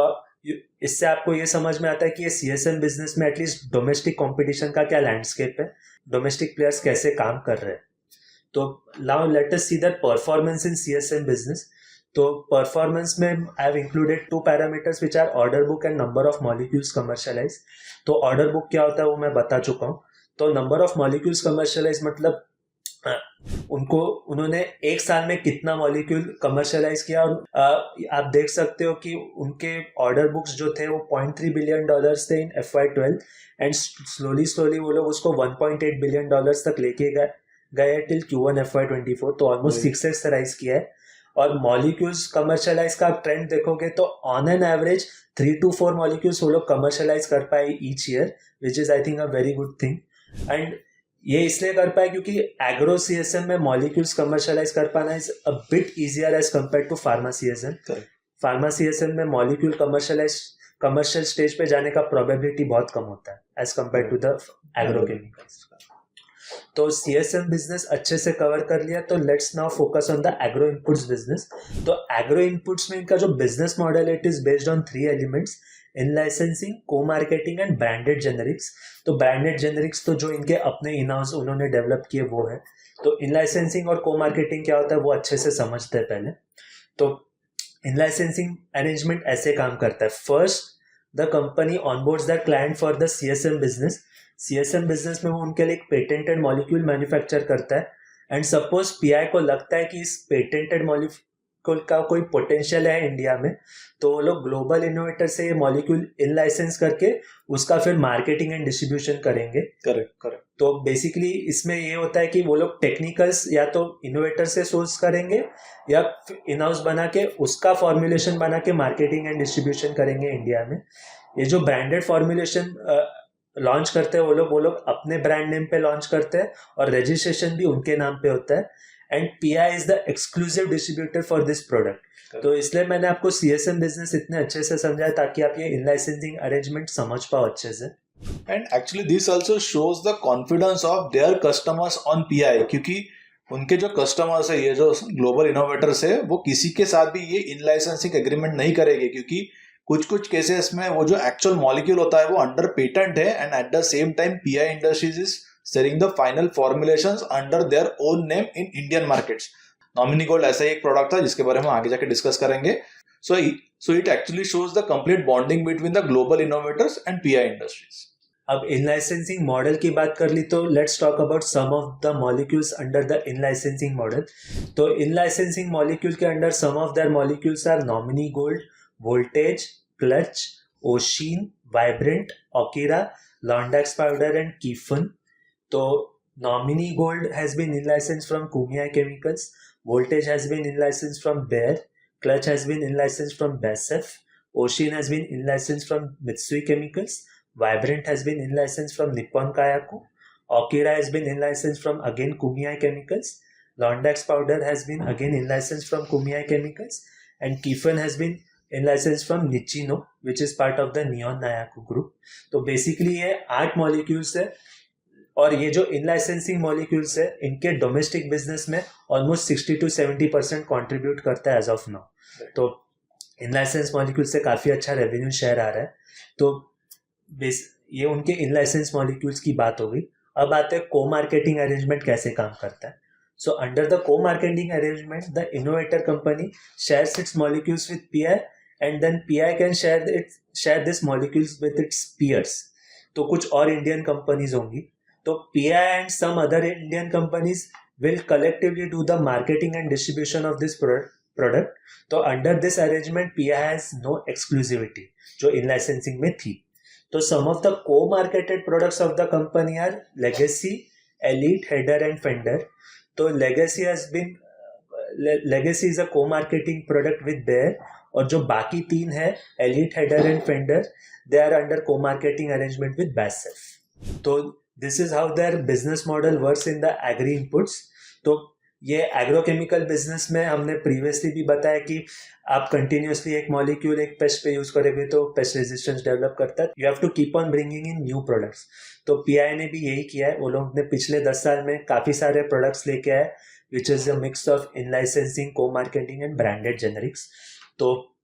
इससे आपको ये समझ में आता है कि ये CSM बिजनेस में एटलीस्ट डोमेस्टिक कंपटीशन का क्या लैंडस्केप है, डोमेस्टिक प्लेयर्स कैसे काम कर रहे हैं। तो now let us see that performance in CSM business. तो परफॉर्मेंस में I have included 2 parameters which are order book and number of molecules commercialize. तो ऑर्डर बुक क्या होता है वो मैं बता चुका हूँ। तो नंबर ऑफ मॉलिक्यूल्स कमर्शियलाइज मतलब उन्होंने एक साल में कितना मॉलिक्यूल कमर्शियलाइज किया। और आप देख सकते हो कि उनके ऑर्डर बुक्स जो थे वो $0.3 बिलियन थे इन FY12 एंड स्लोली वो लोग उसको $1.8 बिलियन तक लेके गए टिल Q1 FY24। तो ऑलमोस्ट 6x राइज किया है। और मॉलिक्यूल्स कमर्शियलाइज का ट्रेंड देखोगे तो on an average 3 to 4 molecules वो लोग कमर्शियलाइज कर पाए each year, which is I think a very good thing. And ये इसलिए कर पाए क्योंकि एग्रो CSM में मॉलिक्यूल्स कमर्शियलाइज कर पाना is a bit easier as compare to pharma CSM। Pharma CSM में मॉलिक्यूल कमर्शियल स्टेज पे जाने का प्रोबेबिलिटी बहुत कम होता है as compare to the agrochemicals. तो CSM बिजनेस अच्छे से कवर कर लिया। तो let's now focus on the agro inputs business. तो एग्रो इनपुट्स में इनका जो business model it is based on 3 elements: in licensing, को मार्केटिंग एंड ब्रांडेड जेनरिक्स। तो ब्रांडेड जेनरिक्स तो जो इनके अपने इन हाउस उन्होंने डेवलप किए वो है। तो इन लाइसेंसिंग और को मार्केटिंग क्या होता है वो अच्छे से समझते हैं पहले। तो इन लाइसेंसिंग अरेंजमेंट ऐसे काम करता है। First the company onboards the client for the CSM business. CSM business में वो उनके लिए एक पेटेंटेड मॉलिक्यूल मैन्युफैक्चर करता है। एंड सपोज PI को लगता है कि इस पेटेंटेड मॉलिक्यूल का कोई पोटेंशियल है इंडिया में, तो वो लोग ग्लोबल इनोवेटर से ये मॉलिक्यूल इन लाइसेंस करके उसका फिर मार्केटिंग एंड डिस्ट्रीब्यूशन करेंगे। करेक्ट। तो बेसिकली इसमें ये होता है कि वो लोग टेक्निकल्स या तो इनोवेटर से सोर्स करेंगे या इन हाउस बना के उसका फॉर्मुलेशन बना के मार्केटिंग एंड डिस्ट्रीब्यूशन करेंगे इंडिया में। ये जो ब्रांडेड फॉर्मुलेशन लॉन्च करते हैं वो लोग अपने ब्रांड नेम पे लॉन्च करते हैं और रजिस्ट्रेशन भी उनके नाम पे होता है। And PI is the exclusive distributor for this product. तो इसलिए मैंने आपको CSM बिजनेस इतने अच्छे से समझाया ताकि आप ये इन लाइसेंसिंग अरेंजमेंट समझ पाओ अच्छे से। And actually this also shows the confidence of their customers on PI, क्योंकि उनके जो कस्टमर्स है, ये जो ग्लोबल इनोवेटर्स है, वो किसी के साथ भी ये इन लाइसेंसिंग एग्रीमेंट नहीं करेंगे, क्योंकि कुछ केसेस में वो जो एक्चुअल मॉलिक्यूल होता है वो अंडर पेटेंट है and eight the same time PI industries is selling the final formulations under their own name in Indian markets. Nominee gold ऐसा ही एक प्रोडक्ट था जिसके बारे में आगे जाके डिस्कस करेंगे। So it actually shows the complete bonding between the global innovators and PI industries. अब इन लाइसेंसिंग मॉडल की बात कर ली तो let's talk about some of the molecules under the in licensing model. तो इन लाइसेंसिंग मॉलिक्यूल के under some of their molecules are Nominee Gold, Voltage, Clutch, Osheen, Vibrant, Awkira, Londax Powder and Keefun. तो Nominee Gold has been in license from कुमिया chemicals, Voltage has been in license from Bayer, Clutch has been in license from BASF, Osheen has been in license from Mitsui Chemicals, Vibrant has been in license from Nippon Kayaku. Okira has been in license from again Kumiyai Chemicals. Londex powder has been again in license from Kumiyai Chemicals. And Kifen has been in license from Nichino, which is part of the Neon Nayaku group. तो basically ये 8 molecules है और ये जो इन लाइसेंसिंग मॉलिक्यूल्स है इनके डोमेस्टिक बिजनेस में ऑलमोस्ट 60 to 70% कॉन्ट्रीब्यूट करता है एज ऑफ नाउ। तो इन लाइसेंस मॉलिक्यूल से काफ़ी अच्छा रेवेन्यू शेयर आ रहा है। तो ये उनके इन लाइसेंस मॉलिक्यूल्स की बात हो गई। अब आते हैं को मार्केटिंग अरेंजमेंट कैसे काम करता है। So under the co marketing arrangement the innovator company shares its molecules with PI and then PI can share this molecules with its peers. तो कुछ और इंडियन कंपनीज होंगी, तो PI and some other Indian companies will collectively do the marketing and distribution of this product. तो under this arrangement PI has no exclusivity जो in licensing में थी। तो some of the co-marketed products of the company are Legacy, Elite, Header and Fender। तो Legacy is a co-marketing product with Bayer, और जो बाकी तीन है Elite, Header and Fender, they are under co-marketing arrangement with BASF। तो this is how their business model works in the agri inputs. तो ये एग्रोकेमिकल बिजनेस में हमने प्रीवियसली भी बताया कि आप कंटिन्यूसली एक मॉलिक्यूल एक पेस्ट पे यूज करेंगे तो पेस्ट रेजिस्टेंस डेवलप करता है। You have to keep on bringing in new products. तो पीआई ने भी यही किया है। वो लोग ने पिछले 10 साल में काफ़ी सारे प्रोडक्ट्स लेके आए which is a mix of in licensing, को मार्केटिंग एंड ब्रांडेड जेनरिक्स। तो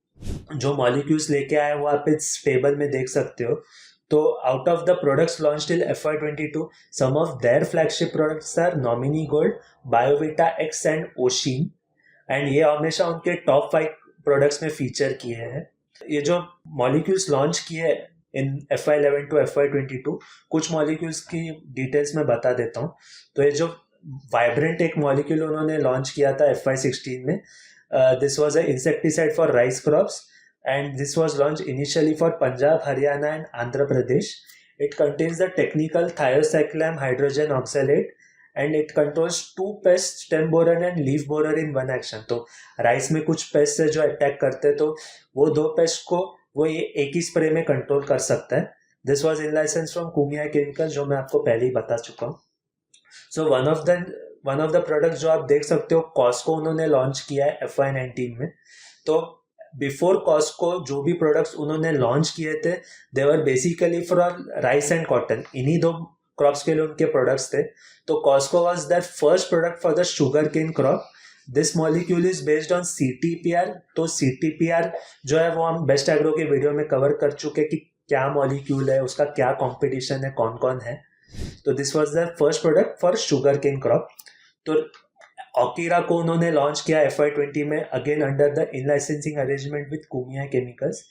जो मॉलिक्यूल्स लेके आए वो आप इस टेबल में देख सकते हो। तो out of the products launched till FY22, some of their flagship products are Nomini Gold, Biovita X and Oshin, and ये हमेशा उनके टॉप 5 प्रोडक्ट्स में फीचर किए हैं। ये जो मॉलिक्यूल्स लॉन्च किए इन FY11 to FY22, कुछ मॉलिक्यूल्स की डिटेल्स में बता देता हूँ। तो ये जो वाइब्रेंट एक मॉलिक्यूल उन्होंने लॉन्च किया था FY16 में, this was a insecticide for rice crops and this was launched initially for Punjab, Haryana and Andhra Pradesh. It contains the technical thiocycline hydrogen oxalate and it controls 2 pests, stem borer and leaf borer in one action। तो राइस में कुछ पेस्ट है जो अटैक करते हैं, तो वो 2 पेस्ट को वो ये एक ही स्प्रे में कंट्रोल कर सकता है। This was in license from Kumiai Chemical, जो मैं आपको पहले ही बता चुका हूँ। So one of the product जो आप देख सकते हो कॉस्को उन्होंने लॉन्च किया है FY19 में। तो बिफोर कॉस्को जो भी प्रोडक्ट्स उन्होंने लॉन्च किए थे they were basically for rice and cotton, इन्हीं 2 क्रॉप्स के लिए उनके प्रोडक्ट्स थे। तो Kosko was that first product for the sugar cane crop. This molecule is based on CTPR। तो CTPR जो है वो हम बेस्ट एग्रो के वीडियो में कवर कर चुके कि क्या मॉलिक्यूल है, उसका क्या कॉम्पिटिशन है, कौन कौन है। तो this was the first product for sugar cane crop. तो ओकीरा को उन्होंने लॉन्च किया FY20 में, again under the in licensing arrangement with Kumiai Chemicals.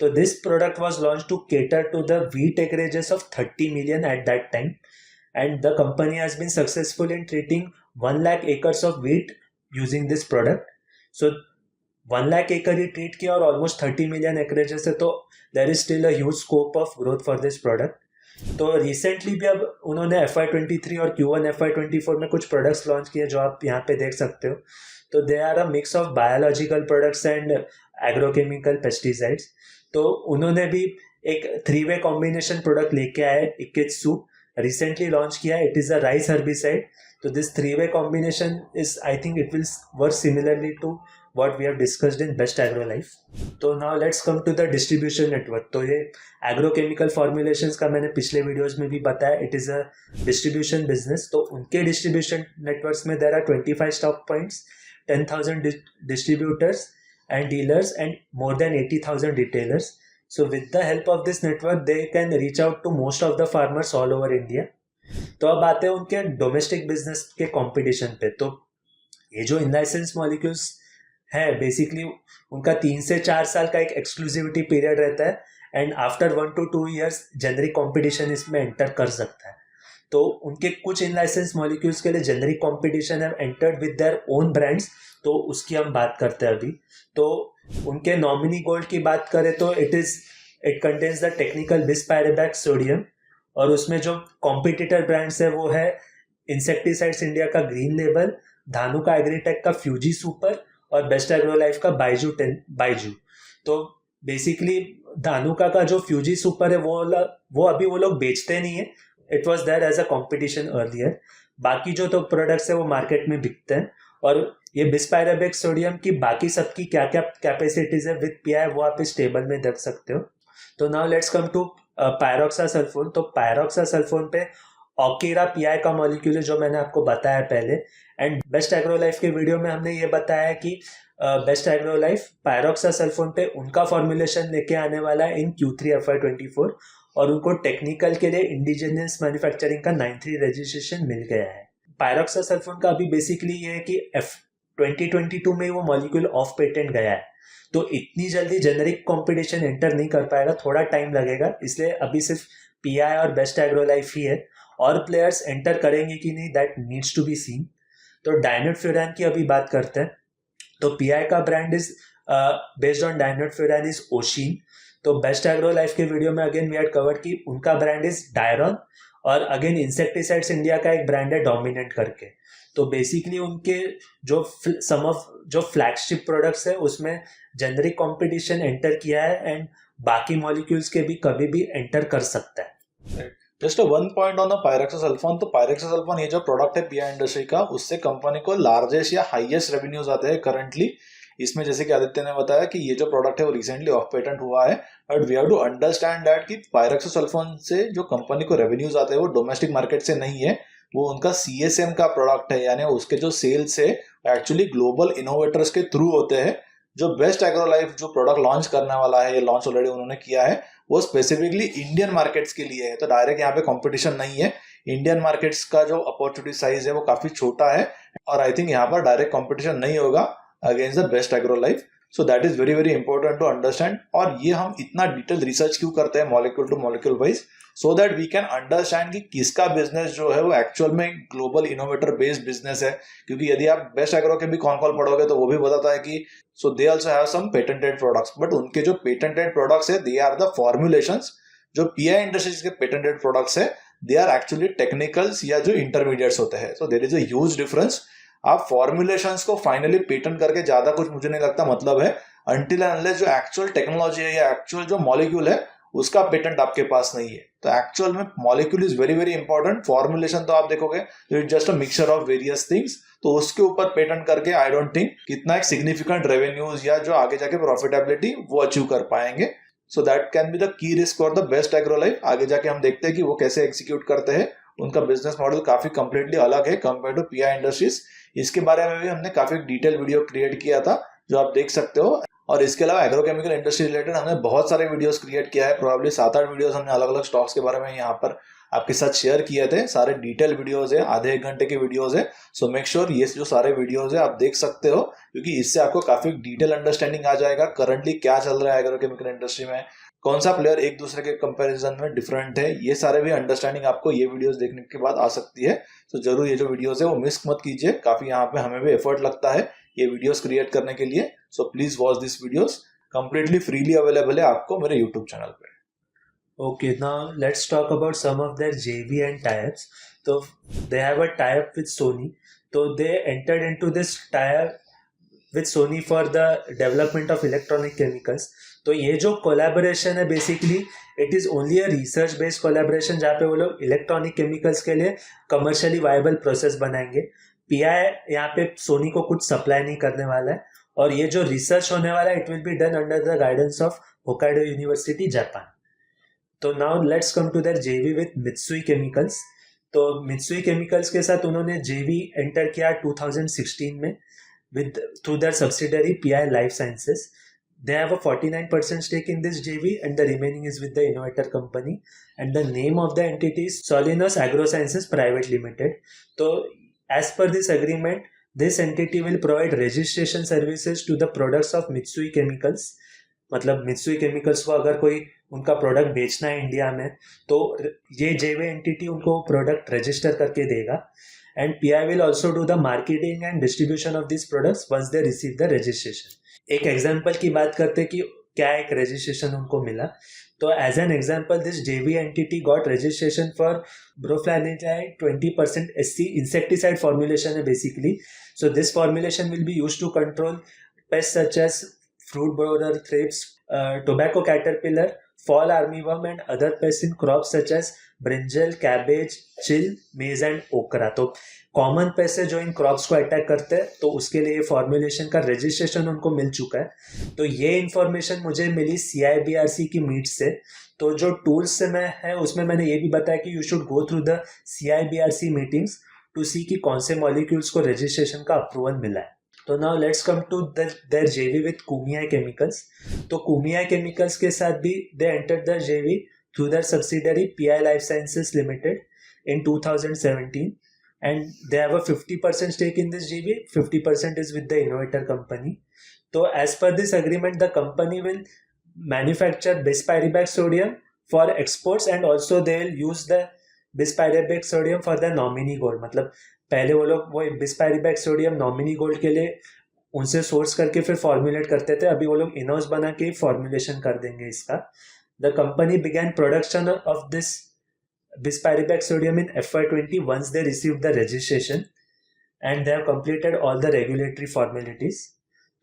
तो this product was launch to cater to the wheat acreages of 30 million at that time, and the company has been successful in treating 1 lakh acres of wheat using this product. So 1 lakh acre ही ट्रीट किया और ऑलमोस्ट 30 million acreages है, तो there is still a huge scope of growth for this product. तो रिसेंटली भी अब उन्होंने FY23 और Q1 FY24 में कुछ प्रोडक्ट्स लॉन्च किए जो आप यहाँ पे देख सकते हो। तो they are a mix of biological products and agrochemical pesticides. तो उन्होंने भी एक 3-way कॉम्बिनेशन प्रोडक्ट लेके आए इकित्सु, रिसेंटली लॉन्च किया है। It is a rice herbicide. तो this 3-way combination is, I think it will work similarly to what we have discussed in Best Agro Life. तो now let's come to the distribution network। तो ये agrochemical formulations का मैंने पिछले वीडियोस में भी बताया, it is a distribution business। तो उनके distribution networks में there are 25 stock points, 10,000 distributors and dealers and more than 80,000 retailers। So with the help of this network they can reach out to most of the farmers all over India। तो अब आते हैं उनके डोमेस्टिक बिजनेस के कंपटीशन पे। तो ये जो इन लाइसेंस मॉलिक्यूल्स है बेसिकली उनका 3 से 4 साल का एक एक्सक्लूसिविटी पीरियड रहता है and after 1 to 2 years generic competition इसमें एंटर कर सकता है। तो उनके कुछ इन लाइसेंस मॉलिक्यूल्स के लिए generic competition have entered with their own brands, तो उसकी हम बात करते हैं अभी। तो उनके नॉमिनी गोल्ड की बात करें तो it contains the technical bispyribac sodium, और उसमें जो कॉम्पिटिटर ब्रांड्स है वो है इंसेक्टिसाइड्स इंडिया का ग्रीन लेबल, धानुका एग्रीटेक का फ्यूजी सुपर और बेस्ट एग्रो लाइफ का बाइजू। तो बेसिकली धानुका का जो फ्यूजी सुपर है वो अभी वो लोग बेचते नहीं है, it was there as a competition earlier. बाकी जो तो प्रोडक्ट्स है वो मार्केट में बिकते हैं। और ये बिस्पायरेबेक सोडियम की बाकी सबकी क्या क्या कैपेसिटीज है विद पीआई वो आप इस टेबल में देख सकते हो। तो नाउ लेट्स कम टू पायरोक्सासल्फोन। तो पायरोक्सासल्फोन पे ऑकीरा पीआई का मॉलिक्यूल है जो मैंने आपको बताया पहले। एंड बेस्ट एग्रो लाइफ के वीडियो में हमने ये बताया कि बेस्ट एग्रो लाइफ पायरोक्सासल्फोन पे उनका फॉर्मुलेशन लेके आने वाला है इन Q3 FY24 और उनको टेक्निकल के लिए इंडिजिनियस मैन्युफैक्चरिंग का 93 रजिस्ट्रेशन मिल गया है। पायरोक्सासल्फोन का अभी बेसिकली ये है कि 2022 में वो मॉलिक्यूल ऑफ पेटेंट गया है, तो इतनी जल्दी जेनरिक कंपटीशन एंटर नहीं कर पाएगा, थोड़ा टाइम लगेगा, इसलिए अभी सिर्फ पीआई और बेस्ट एग्रो लाइफ ही है। और प्लेयर्स एंटर करेंगे कि नहीं, that needs to be seen. तो डायनोड फ्यूरान की अभी बात करते हैं। तो पीआई का brand is based on dinotefuran is Osheen. तो बेस्ट एग्रो लाइफ के वीडियो में अगेन वी हैड कवर्ड कि उनका ब्रांड इज डायरॉन, और अगेन इंसेक्टिसाइड्स इंडिया का एक ब्रांड है डोमिनेंट करके। तो बेसिकली उनके जो फ्लैगशिप प्रोडक्ट्स है उसमें जेनरिक कंपटीशन एंटर किया है एंड बाकी मॉलिक्यूल्स के भी कभी भी एंटर कर सकता है। Just one point on the pyroxasulfone. तो पायरोक्सासल्फोन ये जो प्रोडक्ट है पीआई इंडस्ट्री का, उससे कंपनी को लार्जेस्ट या हाईएस्ट रेवेन्यूज आते हैं करंटली। इसमें जैसे कि आदित्य ने बताया कि ये जो प्रोडक्ट है वो रिसेंटली ऑफ पेटेंट हुआ है, but we have to understand that कि पायरोक्सासल्फोन से जो कंपनी को रेवेन्यूज आते हैं वो डोमेस्टिक मार्केट से नहीं है, वो उनका CSM का प्रोडक्ट है, यानी उसके जो सेल्स है एक्चुअली ग्लोबल इनोवेटर्स के थ्रू होते हैं। जो बेस्ट एग्रो लाइफ जो प्रोडक्ट लॉन्च करने वाला है, ये लॉन्च ऑलरेडी उन्होंने किया है, वो स्पेसिफिकली इंडियन मार्केट्स के लिए है। तो डायरेक्ट यहाँ पे कंपटीशन नहीं है। इंडियन मार्केट्स का जो अपॉर्चुनिटी साइज है वो काफी छोटा है, और आई थिंक यहाँ पर डायरेक्ट कंपटीशन नहीं होगा against the Best Agro Life. So that is very very important to understand. और ये हम इतना डिटेल रिसर्च क्यों करते हैं molecule to molecule wise, so that we can understand कि किसका बिजनेस जो है वो एक्चुअल में ग्लोबल इनोवेटर बेस्ड बिजनेस है। क्योंकि यदि आप बेस्ट एग्रो के भी कॉन कॉल पढ़ोगे तो वो भी बताता है कि so they also have some patented products, but उनके जो पेटेंटेड प्रोडक्ट्स है दे आर द फॉर्मुलेशंस। जो पीआई इंडस्ट्रीज के पेटेंटेड प्रोडक्ट्स है दे आर एक्चुअली टेक्निकल्स या जो इंटरमीडिएट्स होते हैं। So there is a huge difference. आप फॉर्मुलेशंस को फाइनली पेटेंट करके ज्यादा कुछ मुझे नहीं लगता मतलब है, अंटिल एंड अनलेस जो एक्चुअल टेक्नोलॉजी है या एक्चुअल जो मॉलिक्यूल है उसका पेटेंट आपके पास नहीं है। तो एक्चुअल में molecule is very very important. Formulation तो आप देखोगे it just a mixture of various things, तो उसके ऊपर पेटेंट करके आई डोंट थिंक कितना एक सिग्निफिकेंट रेवेन्यूज या जो आगे जाके प्रॉफिटेबिलिटी वो अचीव कर पाएंगे। So that can be the key risk for the Best Agro life. आगे जाके हम देखते हैं कि वो कैसे एग्जीक्यूट करते हैं। उनका बिजनेस मॉडल काफी कंप्लीटली अलग है कंपेयर टू पीआई इंडस्ट्रीज। इसके बारे में भी हमने काफी डिटेल वीडियो क्रिएट किया था जो आप देख सकते हो। और इसके अलावा एग्रोकेमिकल इंडस्ट्री रिलेटेड हमने बहुत सारे वीडियोस क्रिएट किया है, प्रोबेबली 7-8 वीडियोस हमने अलग अलग स्टॉक्स के बारे में यहाँ पर आपके साथ शेयर किए थे। सारे डिटेल वीडियोस है, आधे 1 घंटे के वीडियोस है। सो मेक श्योर ये जो सारे वीडियोस है आप देख सकते हो, क्योंकि इससे आपको काफी डिटेल अंडरस्टैंडिंग आ जाएगा करंटली क्या चल रहा है एग्रोकेमिकल इंडस्ट्री में, कौन सा प्लेयर एक दूसरे के कंपैरिजन में डिफरेंट है। ये सारे भी अंडरस्टैंडिंग आपको ये वीडियोस देखने के बाद आ सकती है। तो जरूर ये जो वीडियोस है वो मिस मत कीजिए। काफी यहाँ पे हमें भी एफर्ट लगता है ये वीडियोस क्रिएट करने के लिए। So please watch this videos, completely freely available है आपको मेरे यूट्यूब चैनल पे। Okay, now let's talk about some of their JV and tie-ups. So they have a tie-up with Sony. So they entered into this tie-up with Sony for the development of electronic chemicals. तो ये जो कोलैबोरेशन है basically it is only a research based collaboration जहाँ पे वो लोग इलेक्ट्रॉनिक केमिकल्स के लिए कमर्शियली वायबल प्रोसेस बनाएंगे। पीआई यहाँ पे सोनी को कुछ सप्लाई नहीं करने वाला है, और ये जो रिसर्च होने वाला है it will be done under the guidance of Hokkaido University Japan. तो now let's come to their JV with Mitsui Chemicals. तो मित्सुई केमिकल्स के साथ उन्होंने जेवी एंटर किया 2016 में with through their subsidiary PI Life Sciences. They have a 49% stake in this JV and the remaining is with the innovator company, and the name of the entity is Solinos Agrosciences Private Limited. So as per this agreement, this entity will provide registration services to the products of Mitsui Chemicals. मतलब मित्सुई केमिकल्स को अगर कोई उनका प्रोडक्ट बेचना है इंडिया में तो ये जेवी एंटिटी उनको प्रोडक्ट रजिस्टर करके देगा, and PI will also do the marketing and distribution of these products once they receive the registration. एक एग्जांपल की बात करते कि क्या एक रजिस्ट्रेशन उनको मिला। तो as an example this JV entity got registration for broflanilide 20% SC insecticide formulation है basically. So this formulation will be used to control pests such as fruit borer, thrips, tobacco caterpillar, fall armyworm and other pests in crops such as brinjal, cabbage, chill, मेज एंड ओकरा। तो कॉमन पेस्ट है जो इन क्रॉप्स को अटैक करते हैं, तो उसके लिए फॉर्मुलेशन का रजिस्ट्रेशन उनको मिल चुका है। तो ये इन्फॉर्मेशन मुझे मिली CIBRC की मीट से। तो जो टूल्स से मैं है उसमें मैंने ये भी बताया कि you should go through the CIBRC meetings to see कि कौन से मॉलिक्यूल्स को रजिस्ट्रेशन का अप्रूवल मिला है। तो now let's come to their JV with Kumiai chemicals. तो कुमियाई केमिकल्स के साथ भी they entered the JV through their subsidiary PI Life Sciences Limited in 2017, and they have a 50% stake in this JV. 50% is with the innovator company. So as per this agreement, the company will manufacture bispyrimic sodium for exports, and also they will use the bispyrimic sodium for the nominee gold. मतलब पहले वो लोग वो bispyrimic sodium nominee gold के लिए उनसे सोर्स करके फिर फॉर्मुलेट करते थे, अभी वो लोग इनहाउस बना के फॉर्मुलेशन कर देंगे इसका। The company began production of this bispyrimic sodium in FY20 once they received the registration, and they have completed all the regulatory formalities.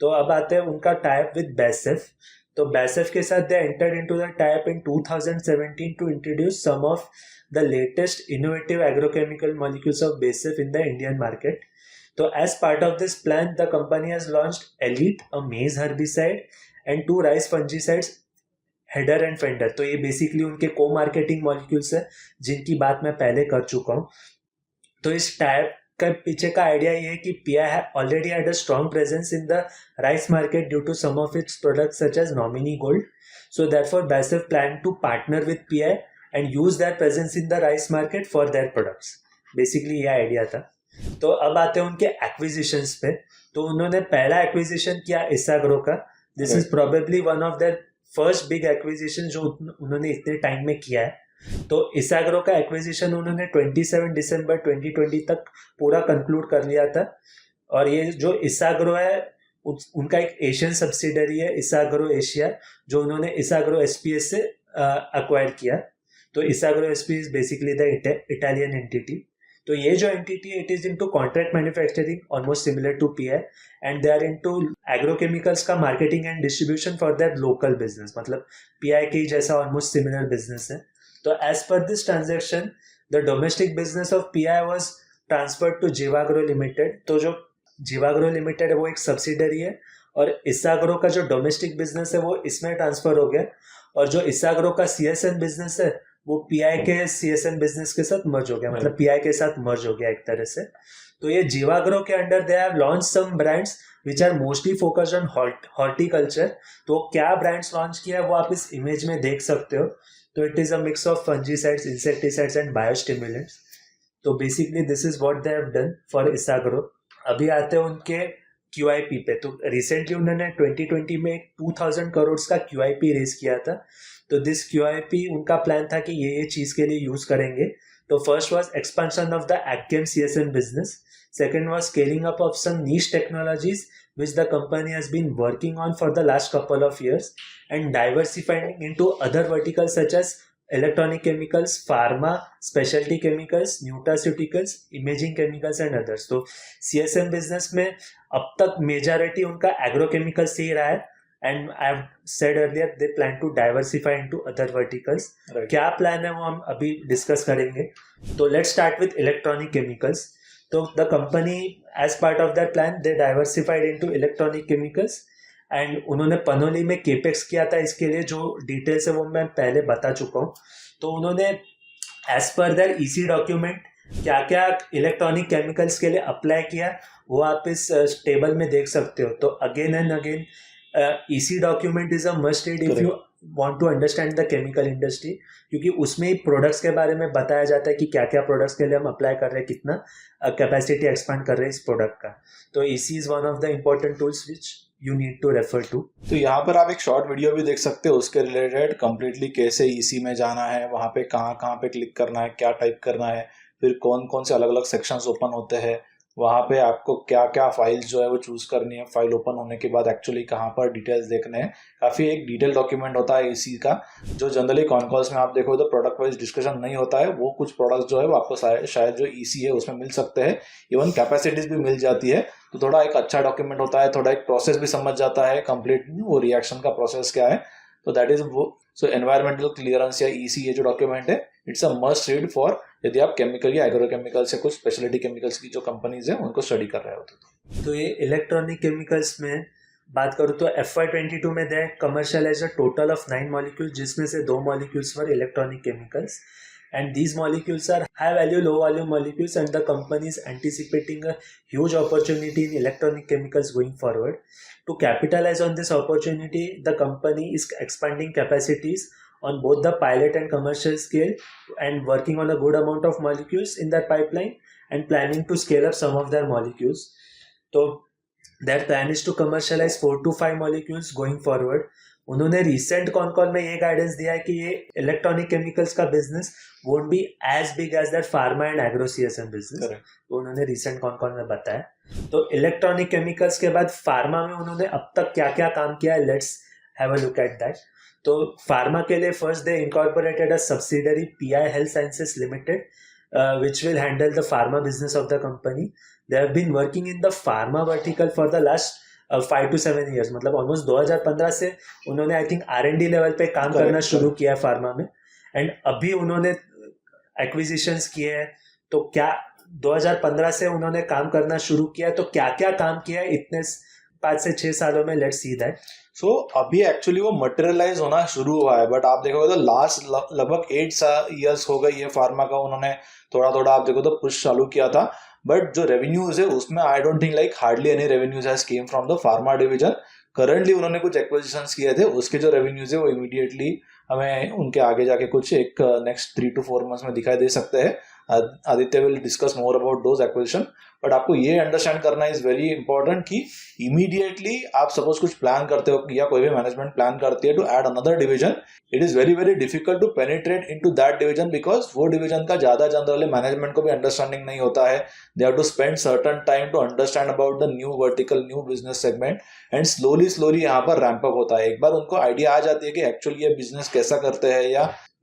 तो अब आते हैं उनका टाइप विद BASF। तो BASF के साथ they entered into the type in 2017 to introduce some of the latest innovative agrochemical molecules of BASF in the Indian market. So as part of this plan, the company has launched Elite, a maize herbicide, and 2 rice fungicides, header and fender. तो ये बेसिकली उनके को मार्केटिंग मॉलिक्यूल्स है जिनकी बात मैं पहले कर चुका हूँ। तो इस टाइप का पीछे का आइडिया ये है कि PI already had a strong presence in the rice market due to some of its products such as Nominee Gold. So therefore BASF plan to partner with PI and use that presence in the rice market for their products. Basically ये आइडिया था। तो अब आते हैं उनके एक्विजिशंस पे। तो उन्होंने पहला एक्विजिशन किया इसाग्रो का। This is probably one of the first big acquisition जो उन्होंने इतने टाइम में किया है। तो इसाग्रो का एक्विजिशन उन्होंने 27 दिसंबर 2020 तक पूरा कंक्लूड कर लिया था। और ये जो इसाग्रो है उनका एक एशियन सब्सिडरी है इसाग्रो एशिया, जो उन्होंने इसाग्रो SPS से अक्वायर किया। तो Isagro SP is basically the Italian entity. तो ये जो entity it is into contract manufacturing almost similar to PI, and they are into agrochemicals का marketing and distribution for that local business. मतलब PI के जैसा ऑलमोस्ट सिमिलर बिजनेस है। तो as per this transaction the domestic business of PI was transferred to Jivagro Limited. तो जो जीवाग्रो लिमिटेड है वो एक सब्सिडरी है, और इसाग्रो का जो डोमेस्टिक बिजनेस है वो इसमें ट्रांसफर हो गया, और जो इसाग्रो का CSN बिजनेस है वो PI के CSN बिजनेस के साथ मर्ज हो गया। मतलब PI के साथ मर्ज हो गया एक तरह से। तो ये जीवाग्रो के under they have launch some brands which are mostly focused on horticulture. तो क्या ब्रांड्स लॉन्च किया है वो आप इस इमेज में देख सकते हो। तो it is a mix of fungicides, insecticides and biostimulants. तो basically this is what they have done for Isagro. अभी आते हैं उनके QIP पे। तो रिसेंटली उन्होंने 2020 में 2000 करोड़ का QIP रेज किया था। तो दिस QIP उनका प्लान था कि ये चीज़ के लिए यूज करेंगे। तो first was expansion of the agchem CSN business, second was scaling up of some niche technologies which the company has been working on for the last couple of years, and diversifying into other verticals such as electronic chemicals, pharma, specialty chemicals, nutraceuticals, imaging chemicals and others. तो CSN बिजनेस में अब तक मेजॉरिटी उनका एग्रोकेमिकल से ही रहा है, and I've said earlier they plan to diversify into other verticals. Right. क्या प्लान है वो हम अभी डिस्कस करेंगे। तो let's start with electronic chemicals. तो the company as part of that plan they diversified into electronic chemicals, and उन्होंने पनोली में केपेक्स किया था इसके लिए, जो डिटेल्स है वो मैं पहले बता चुका हूँ। तो उन्होंने as per there EC document क्या क्या इलेक्ट्रॉनिक केमिकल्स के लिए अप्लाई किया वो आप इस टेबल में देख सकते हो। तो again and again EC document is a must read if you want to understand the chemical industry, क्योंकि उसमें ही प्रोडक्ट्स के बारे में बताया जाता है कि क्या क्या प्रोडक्ट्स के लिए हम अप्लाई कर रहे हैं, कितना कैपेसिटी एक्सपांड कर रहे हैं इस प्रोडक्ट का। तो EC is one of the important tools which you need to refer to. तो यहाँ पर आप एक शॉर्ट वीडियो भी देख सकते हो उसके रिलेटेड कंप्लीटली कैसे EC में जाना है, वहाँ पे कहाँ कहाँ पे क्लिक करना है, क्या टाइप करना है, फिर कौन कौन से अलग अलग सेक्शंस ओपन होते हैं, वहाँ पे आपको क्या क्या फाइल्स जो है वो चूज करनी है, फाइल ओपन होने के बाद एक्चुअली कहाँ पर डिटेल्स देखने हैं। काफ़ी एक डिटेल डॉक्यूमेंट होता है EC का, जो जनरली कॉन कॉल्स में आप देखो तो प्रोडक्ट वाइज डिस्कशन नहीं होता है। वो कुछ प्रोडक्ट्स जो है वो आपको शायद जो EC है उसमें मिल सकते हैं, इवन कैपेसिटीज भी मिल जाती है। तो थोड़ा एक अच्छा डॉक्यूमेंट होता है, थोड़ा एक प्रोसेस भी समझ जाता है कंप्लीट, वो रिएक्शन का प्रोसेस क्या है। तो दैट इज वो सो एनवायरमेंटल क्लियरेंस या EC ये जो डॉक्यूमेंट है, it's a must read for यदि आप केमिकल या एग्रोकेमिकल्स या कुछ स्पेशलिटी केमिकल्स की जो कंपनीज है उनको स्टडी कर रहे होते। तो ये इलेक्ट्रॉनिक केमिकल्स में बात करूँ तो FY22 में they commercialise a total of 9 molecules, जिसमें से 2 molecules were electronic chemicals, and these molecules are high value low volume molecules, and the company is anticipating a huge opportunity in electronic chemicals going forward. To capitalize on this opportunity, the company is expanding capacities on both the pilot and commercial scale, and working on a good amount of molecules in their pipeline, and planning to scale up some of their molecules. So their plan is to commercialize 4 to 5 molecules going forward. उन्होंने रिसेंट कॉन कॉल में ये गाइडेंस दिया है कि ये इलेक्ट्रॉनिक केमिकल्स का business won't be as big as that pharma and agro CSM business, तो उन्होंने रिसेंट कॉन कॉल में बताया। तो इलेक्ट्रॉनिक केमिकल्स के बाद फार्मा में उन्होंने अब तक क्या क्या काम किया है, let's have a look at that. तो फार्मा के लिए first they incorporated a subsidiary PI health sciences limited which will handle the pharma business of the company. They have been working in the pharma vertical for the last 5 to 7 years, मतलब ऑलमोस्ट 2015 से उन्होंने आई थिंक R&D लेवल पे काम करना शुरू किया फार्मा में, एंड अभी उन्होंने एक्विजिशंस किए हैं। तो क्या 2015 से उन्होंने काम करना शुरू किया, तो क्या क्या काम किया है इतने 5 से 6 सालों में, लेट्स सी दैट। सो अभी एक्चुअली वो मटेरियलाइज होना शुरू हुआ है, बट आप देखोगे तो लास्ट लगभग 8 ईयर्स हो गई है फार्मा का, उन्होंने थोड़ा थोड़ा आप देखो तो पुश चालू किया था, बट जो रेवेन्यूज है उसमें आई don't think like hardly any revenues has came from the pharma division. Currently उन्होंने कुछ एक्विजिशंस किए थे, उसके जो रेवेन्यूज है वो इमीडिएटली हमें उनके आगे जाके कुछ एक नेक्स्ट 3 to 4 मंथ्स में दिखाई दे सकते हैं। Aditya will discuss more about those acquisition, but आपको ये अंडरस्टैंड करना इज वेरी इंपॉर्टेंट कि इमीडिएटली आप सपोज कुछ प्लान करते हो या कोई भी मैनेजमेंट प्लान करती है to add another division, it is very very difficult to penetrate into that division, because वो डिवीजन का ज्यादा जनरली मैनेजमेंट को भी अंडरस्टैंडिंग नहीं होता है। They have to spend certain time to understand about the new vertical new business segment, and slowly यहाँ पर रैंप अप होता है। एक बार उनको आइडिया आ जाती है कि एक्चुअली ये बिजनेस कैसा करते हैं,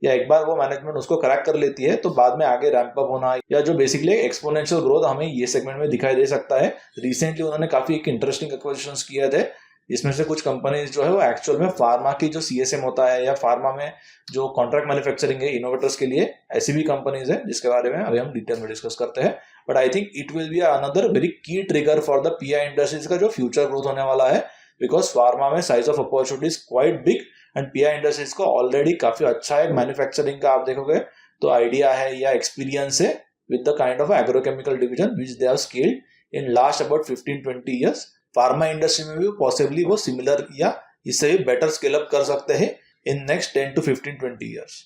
या एक बार वो मैनेजमेंट उसको क्रैक कर लेती है, तो बाद में आगे रैंप अप होना या जो बेसिकली एक्सपोनेंशियल ग्रोथ हमें ये सेगमेंट में दिखाई दे सकता है। रिसेंटली उन्होंने काफी एक इंटरेस्टिंग एक्विजिशंस किए थे, इसमें से कुछ कंपनीज जो है वो एक्चुअल में फार्मा की जो CSM होता है या फार्मा में जो कॉन्ट्रैक्ट मैन्युफैक्चरिंग है इनोवेटर्स के लिए, ऐसी भी कंपनीज है जिसके बारे में अभी हम डिटेल में डिस्कस करते हैं। But I think it will be another very key trigger for the PI industries का जो फ्यूचर ग्रोथ होने वाला है, बिकॉज फार्मा में size of opportunities quite big, and PI industries को ऑलरेडी काफी अच्छा है मैन्युफैक्चरिंग का आप देखोगे तो आइडिया है या एक्सपीरियंस है with the kind of agrochemical division which they have scaled in last about 15-20 years. Pharma industry में भी पॉसिबली वो सिमिलर या इससे भी बेटर स्केल अप कर सकते हैं इन नेक्स्ट 10 to 15-20 ईयर्स।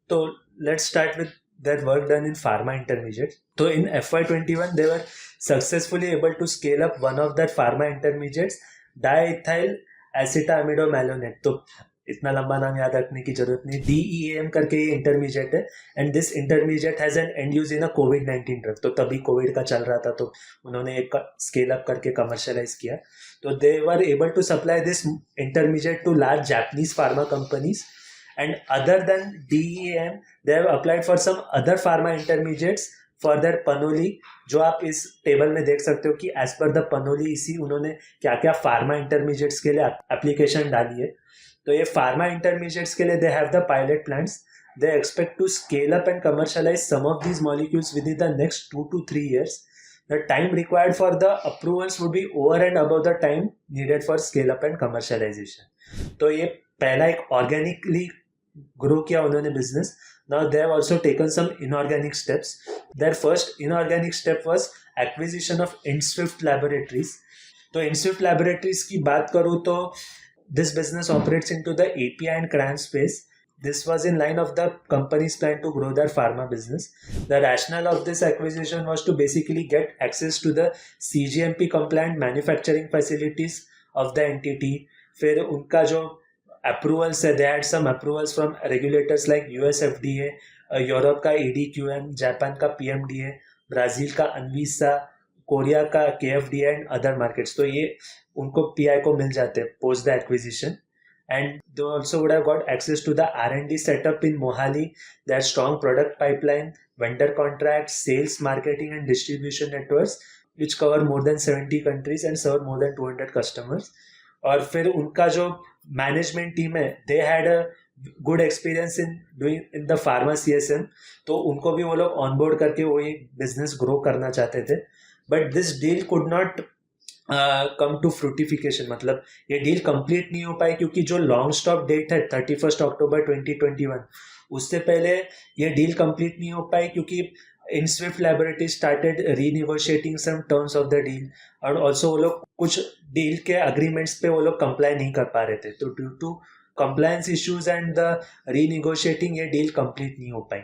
तो let's start with their work done in pharma intermediates. So in FY21 they were successfully able to scale up one of their pharma intermediates, diethyl acetamidobmalonate. तो इतना लंबा नाम याद रखने की जरूरत नहीं, DEAM करके ये इंटरमीडिएट है, and this intermediate has an and use in a COVID-19 drug. तो तभी कोविड का चल रहा था, तो उन्होंने एक स्केल अप करके कमर्शियलाइज किया। तो they were able to supply this intermediate to large Japanese pharma companies, and other than DEAM they have applied for some other pharma intermediates for their Panoli, जो आप इस टेबल में देख सकते हो कि एज पर द पनोली इसी उन्होंने क्या क्या फार्मा इंटरमीडिएट्स के लिए एप्लीकेशन डाली है। तो ये फार्मा इंटरमीडिएट्स के लिए they have the pilot plants, they expect to scale up and commercialize some of these molecules within the next 2 to 3 years. The time required for the approvals would be over and above the time needed for scale up and commercialization. तो ये पहला एक ऑर्गेनिकली ग्रो किया उन्होंने business. Now they have also taken some inorganic steps. Their first inorganic step was acquisition of InSwift Laboratories. तो InSwift Laboratories की बात करूँ तो this business operates into the API and CRAM space. This was in line of the company's plan to grow their pharma business. The rationale of this acquisition was to basically get access to the CGMP compliant manufacturing facilities of the entity. फिर उनका जो approvals है, they had some approvals from regulators like US FDA, Europe का EDQM, जापान का PMDA, ब्राजील का ANVISA, कोरिया का KFDA एंड अदर मार्केट्स। तो ये उनको PI को मिल जाते हैं post the acquisition, and they also would have got access to the R&D setup in Mohali, their strong product pipeline, vendor contracts, sales, marketing and distribution networks which cover more than 70 countries and serve more than 200 customers. और फिर उनका जो मैनेजमेंट टीम है, दे had a good experience in doing in the pharma CSM, तो उनको भी वो लोग ऑनबोर्ड करके वही बिजनेस ग्रो करना चाहते थे. But this deal could not come to fruitification, मतलब ये डील कंप्लीट नहीं हो पाई क्योंकि जो लॉन्ग स्टॉप डेट है 31 अक्टूबर 2021, उससे पहले ये डील कंप्लीट नहीं हो पाई क्योंकि Ind Swift Laboratory started renegotiating some terms of the deal, और ऑल्सो वो लोग कुछ डील के अग्रीमेंट्स पे वो लोग कंप्लाई नहीं कर पा रहे थे. तो due to compliance issues and the renegotiating ये डील कंप्लीट नहीं हो पाई.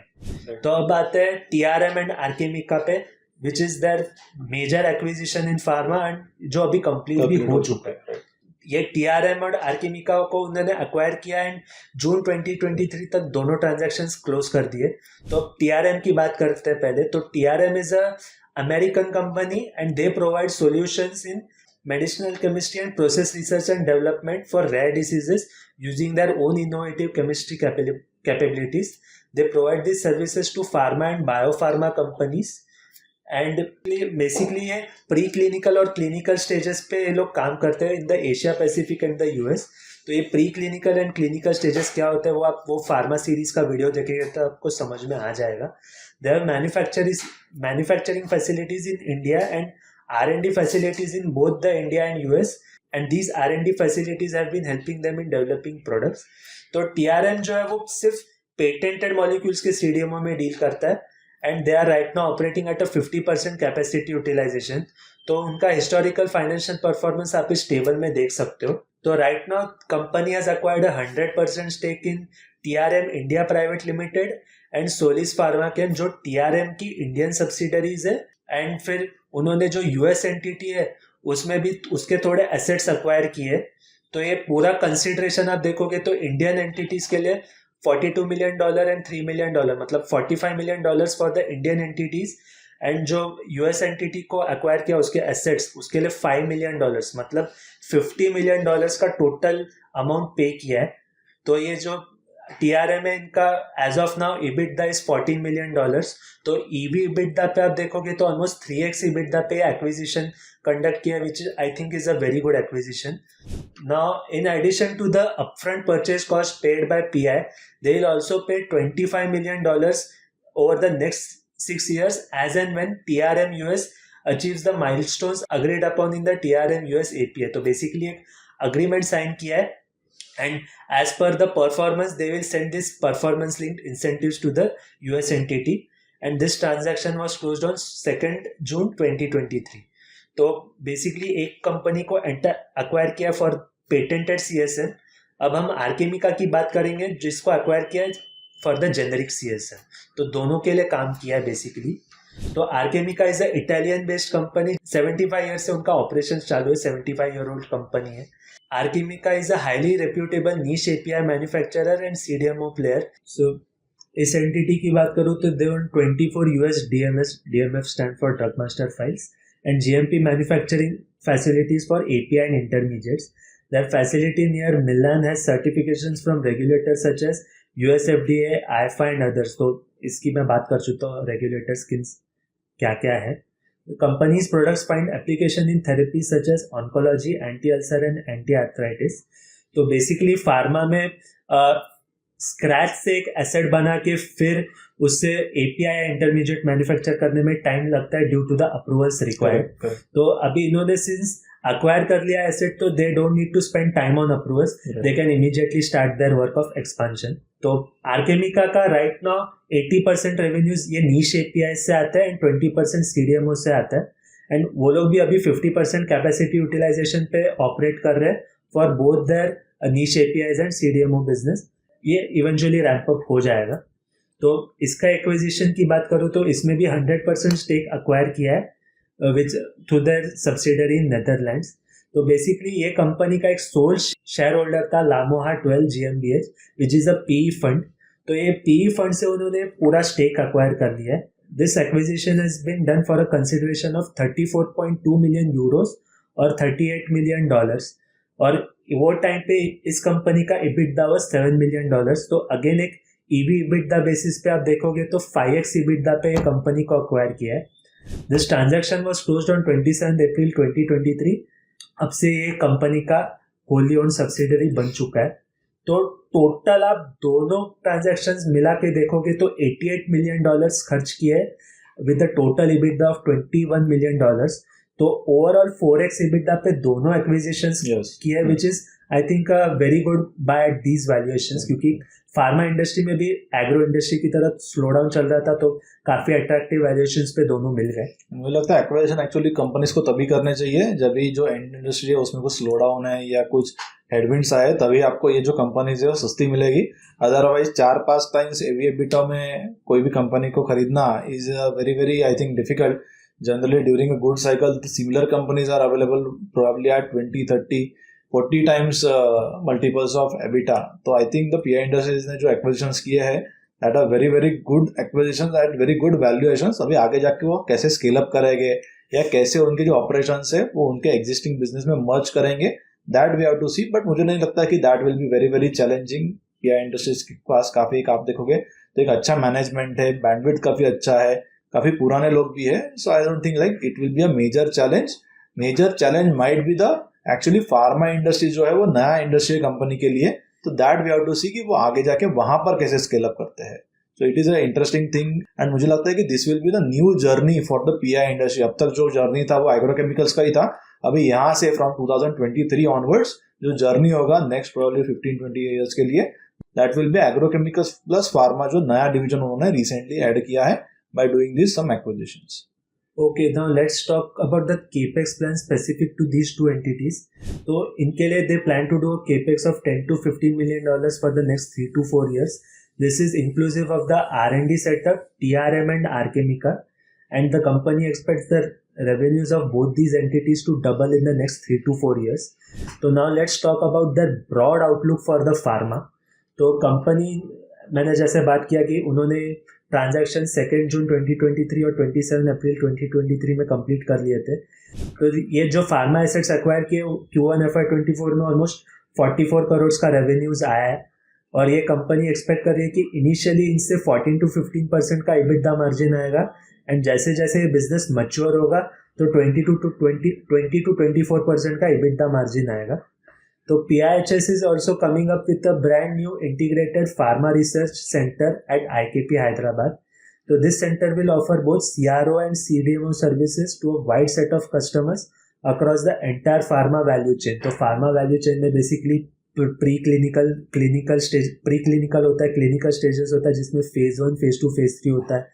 तो अब आते हैं TRM एंड आर्केमिका पे, which is their major acquisition in pharma and जो अभी कंप्लीट भी हो चुका है. ये TRM और आर्केमिका को उन्होंने अक्वायर किया एंड जून 2023 तक दोनों ट्रांजैक्शंस क्लोज कर दिए. तो अब TRM की बात करते हैं पहले. तो TRM is a American company and they provide solutions in medicinal chemistry and process research and development for rare diseases using their own innovative chemistry capabilities. They provide these services to pharma and biopharma companies. And basically ये प्री क्लिनिकल और क्लिनिकल स्टेजेस पे ये लोग काम करते हैं in the Asia Pacific and the US. तो ये pre clinical and clinical stages क्या होते हैं वो आप वो फार्मा सीरीज का वीडियो देखेंगे तो आपको समझ में आ जाएगा. They have manufacturing facilities in India and R&D facilities in both the India and US, and these R&D facilities have been helping them in developing products. तो TRM जो है वो सिर्फ पेटेंटेड मॉलिक्यूल्स के CDMO में डील करता है and they are right now operating at a 50% capacity utilization. तो उनका हिस्टोरिकल फाइनेंशियल परफॉर्मेंस आप इस टेबल में देख सकते हो. तो right now company has acquired 100% stake in TRM India Private Limited and Solis Pharmachem जो TRM की इंडियन सब्सिडरीज है. एंड फिर उन्होंने जो US एंटिटी है उसमें भी उसके थोड़े एसेट्स अक्वायर किए. तो ये पूरा कंसिडरेशन आप देखोगे तो इंडियन एंटिटीज के लिए $42 million एंड $3 million, मतलब $45 million for the Indian entities, and जो US एंटिटी को अक्वायर किया उसके एसेट्स उसके लिए $5 million, मतलब $50 million का टोटल अमाउंट पे किया है. तो ये जो TRM है इनका as of now EBITDA is $14 million. तो EBITDA पे आप देखोगे तो ऑलमोस्ट 3x EBITDA पे एक्विजिशन कंडक्ट किया, which I think is a very good acquisition. Now in addition to the upfront purchase cost paid by PI, they will also pay $25 million over the next 6 years as and when TRM US achieves the milestones agreed upon in the TRM US APA. तो बेसिकली एक अग्रीमेंट साइन किया है and as per the performance they will send this performance linked incentives to the US entity, and this transaction was closed on 2nd June 2023. तो बेसिकली एक कंपनी को अक्वायर किया फॉर पेटेंटेड CSM. अब हम आर्केमिका की बात करेंगे जिसको अक्वायर किया है फॉर द जेनरिक CSM. तो दोनों के लिए काम किया है बेसिकली. तो Archimica is a Italian based company. 75 year से उनका ऑपरेशन चालू है. 75-year-old कंपनी है. Archimica is a highly reputable niche API manufacturer and CDMO player. So, इस एंटिटी की बात करूँ तो they own 24 US DMF stand for Drug Master files and GMP manufacturing facilities for API and intermediates. Their facility near Milan has certifications from regulators such as US FDA, IFA and others. तो इसकी मैं बात कर चुका हूँ रेगुलेटर्स क्या क्या है. The company's products find application in therapies such as oncology, anti-ulcer and anti-arthritis. तो बेसिकली फार्मा में स्क्रैच से एक एसेट बना के फिर उससे API या इंटरमीडिएट मैन्युफैक्चर करने में टाइम लगता है due to the approvals required. तो अभी इन्होंने सिंस acquire कर लिया एसेट तो they don't need to spend time on approvals. They can immediately start their work of expansion. तो आर्केमिका का राइट नाउ 80% रेवेन्यूज ये नीश API से आता है एंड 20% CDMO से आता है. एंड वो लोग भी अभी 50% कैपेसिटी यूटिलाइजेशन पे ऑपरेट कर रहे हैं for both their niche APIs and CDMO business. ये इवेंचुअली रैंप अप हो जाएगा. तो इसका एक्विजिशन की बात करूँ तो इसमें भी 100% स्टेक अक्वायर किया है which through their subsidiary in Netherlands. तो बेसिकली ये कंपनी का एक सोल शेयर होल्डर था लामोहा 12 GmbH which is a PE fund. तो ये PE फंड से उन्होंने पूरा स्टेक अक्वायर कर लिया है. This acquisition has been done for a consideration of 34.2 million euros और $38 million. और वो टाइम पे इस कंपनी का EBITDA was $7 million. तो अगेन एक EBITDA बेसिस पे आप देखोगे तो 5x EBITDA पे ये कंपनी को अक्वायर किया है. This transaction was closed on 27 April 2023. अब से ये कंपनी का होली ओन सब्सिडरी बन चुका है. तो टोटल आप दोनों ट्रांजैक्शंस मिला के देखोगे तो $88 मिलियन खर्च किए with the total EBITDA of $21 million. तो ओवरऑल 4x EBITDA पे दोनों एक्विजिशंस Yes. किए, which is I think very good buy these valuations, क्योंकि फार्मा इंडस्ट्री में भी एग्रो इंडस्ट्री की तरह स्लो डाउन चल रहा था, तो काफी अट्रैक्टिव वैल्यूएशंस पे दोनों मिल गए. मुझे लगता है एक्वाजिशन एक्चुअली कंपनीज को तभी करने चाहिए जब भी जो एंड इंडस्ट्री है उसमें कुछ स्लो डाउन है या कुछ हेडविंड्स आए, तभी आपको ये जो कंपनीज है वो सस्ती मिलेगी. अदरवाइज 4-5 टाइम्स EBITDA में कोई भी कंपनी को खरीदना is very very I think difficult. Generally during a good cycle similar companies are available probably at 20, 30, 40 times multiples of EBITDA. तो I think the PI industries ने जो एक्विजिशंस किए हैं that are very very good acquisitions at very good valuations. अभी आगे जाके वो कैसे स्केल अप करेंगे या कैसे उनके जो ऑपरेशंस है वो उनके एग्जिस्टिंग बिजनेस में मर्ज करेंगे, that we have to see. But मुझे नहीं लगता कि that will be very very challenging. PI industries के पास काफी एक आप देखोगे तो एक अच्छा मैनेजमेंट है, बैंडविड्थ काफी अच्छा है, काफी पुराने लोग भी है. So I don't think like it will be a major challenge. Major challenge might be the actually pharma industry जो है वो नया इंडस्ट्री कंपनी के लिए, तो that we have to see कि वो आगे जाके वहां पर कैसे स्केल अप करते हैं. So it is a interesting thing and मुझे लगता है कि this will be the new journey for the PI industry. अब तक जो जर्नी था वो एग्रोकेमिकल्स का ही था. अभी यहाँ से फ्रॉम 2023 ऑनवर्ड्स जो जर्नी होगा नेक्स्ट प्रोबेबली 15-20 ईयर्स के लिए, that will B agrochemicals plus pharma, जो नया डिवीजन उन्होंने रिसेंटली ऐड किया है by doing this some acquisitions. Okay, now let's talk about the capex plan specific to these two entities. तो इनके लिए they plan to do a capex of $10 to $15 million for the next 3 to 4 years. This is inclusive of the R&D setup, TRM and Archemica, and the company expects the revenues of both these entities to double in the next 3 to 4 years. So now let's talk about the broad outlook for the pharma. तो कंपनी, मैंने जैसे बात किया कि उन्होंने ट्रांजैक्शन 2 जून 2023 और 27 अप्रैल 2023 में कंप्लीट कर लिए थे. तो ये जो फार्मा एसेट्स एक्वायर किए Q1 FY24 में ऑलमोस्ट 44 करोड़ का रेवेन्यूज आया है, और ये कंपनी एक्सपेक्ट कर रही है कि इनिशियली इनसे 14 to 15% का EBITDA मार्जिन आएगा, एंड जैसे जैसे ये बिजनेस मैच्योर होगा तो 20 to 24% का EBITDA मार्जिन आएगा. तो PIHS is also coming up with a brand new integrated pharma research center at IKP Hyderabad. So this center will offer both CRO and CDMO services to a wide set of customers across the entire pharma value chain. तो pharma value chain में basically clinical होता है, clinical stages होता है जिसमें phase 1, phase 2, phase 3 होता है,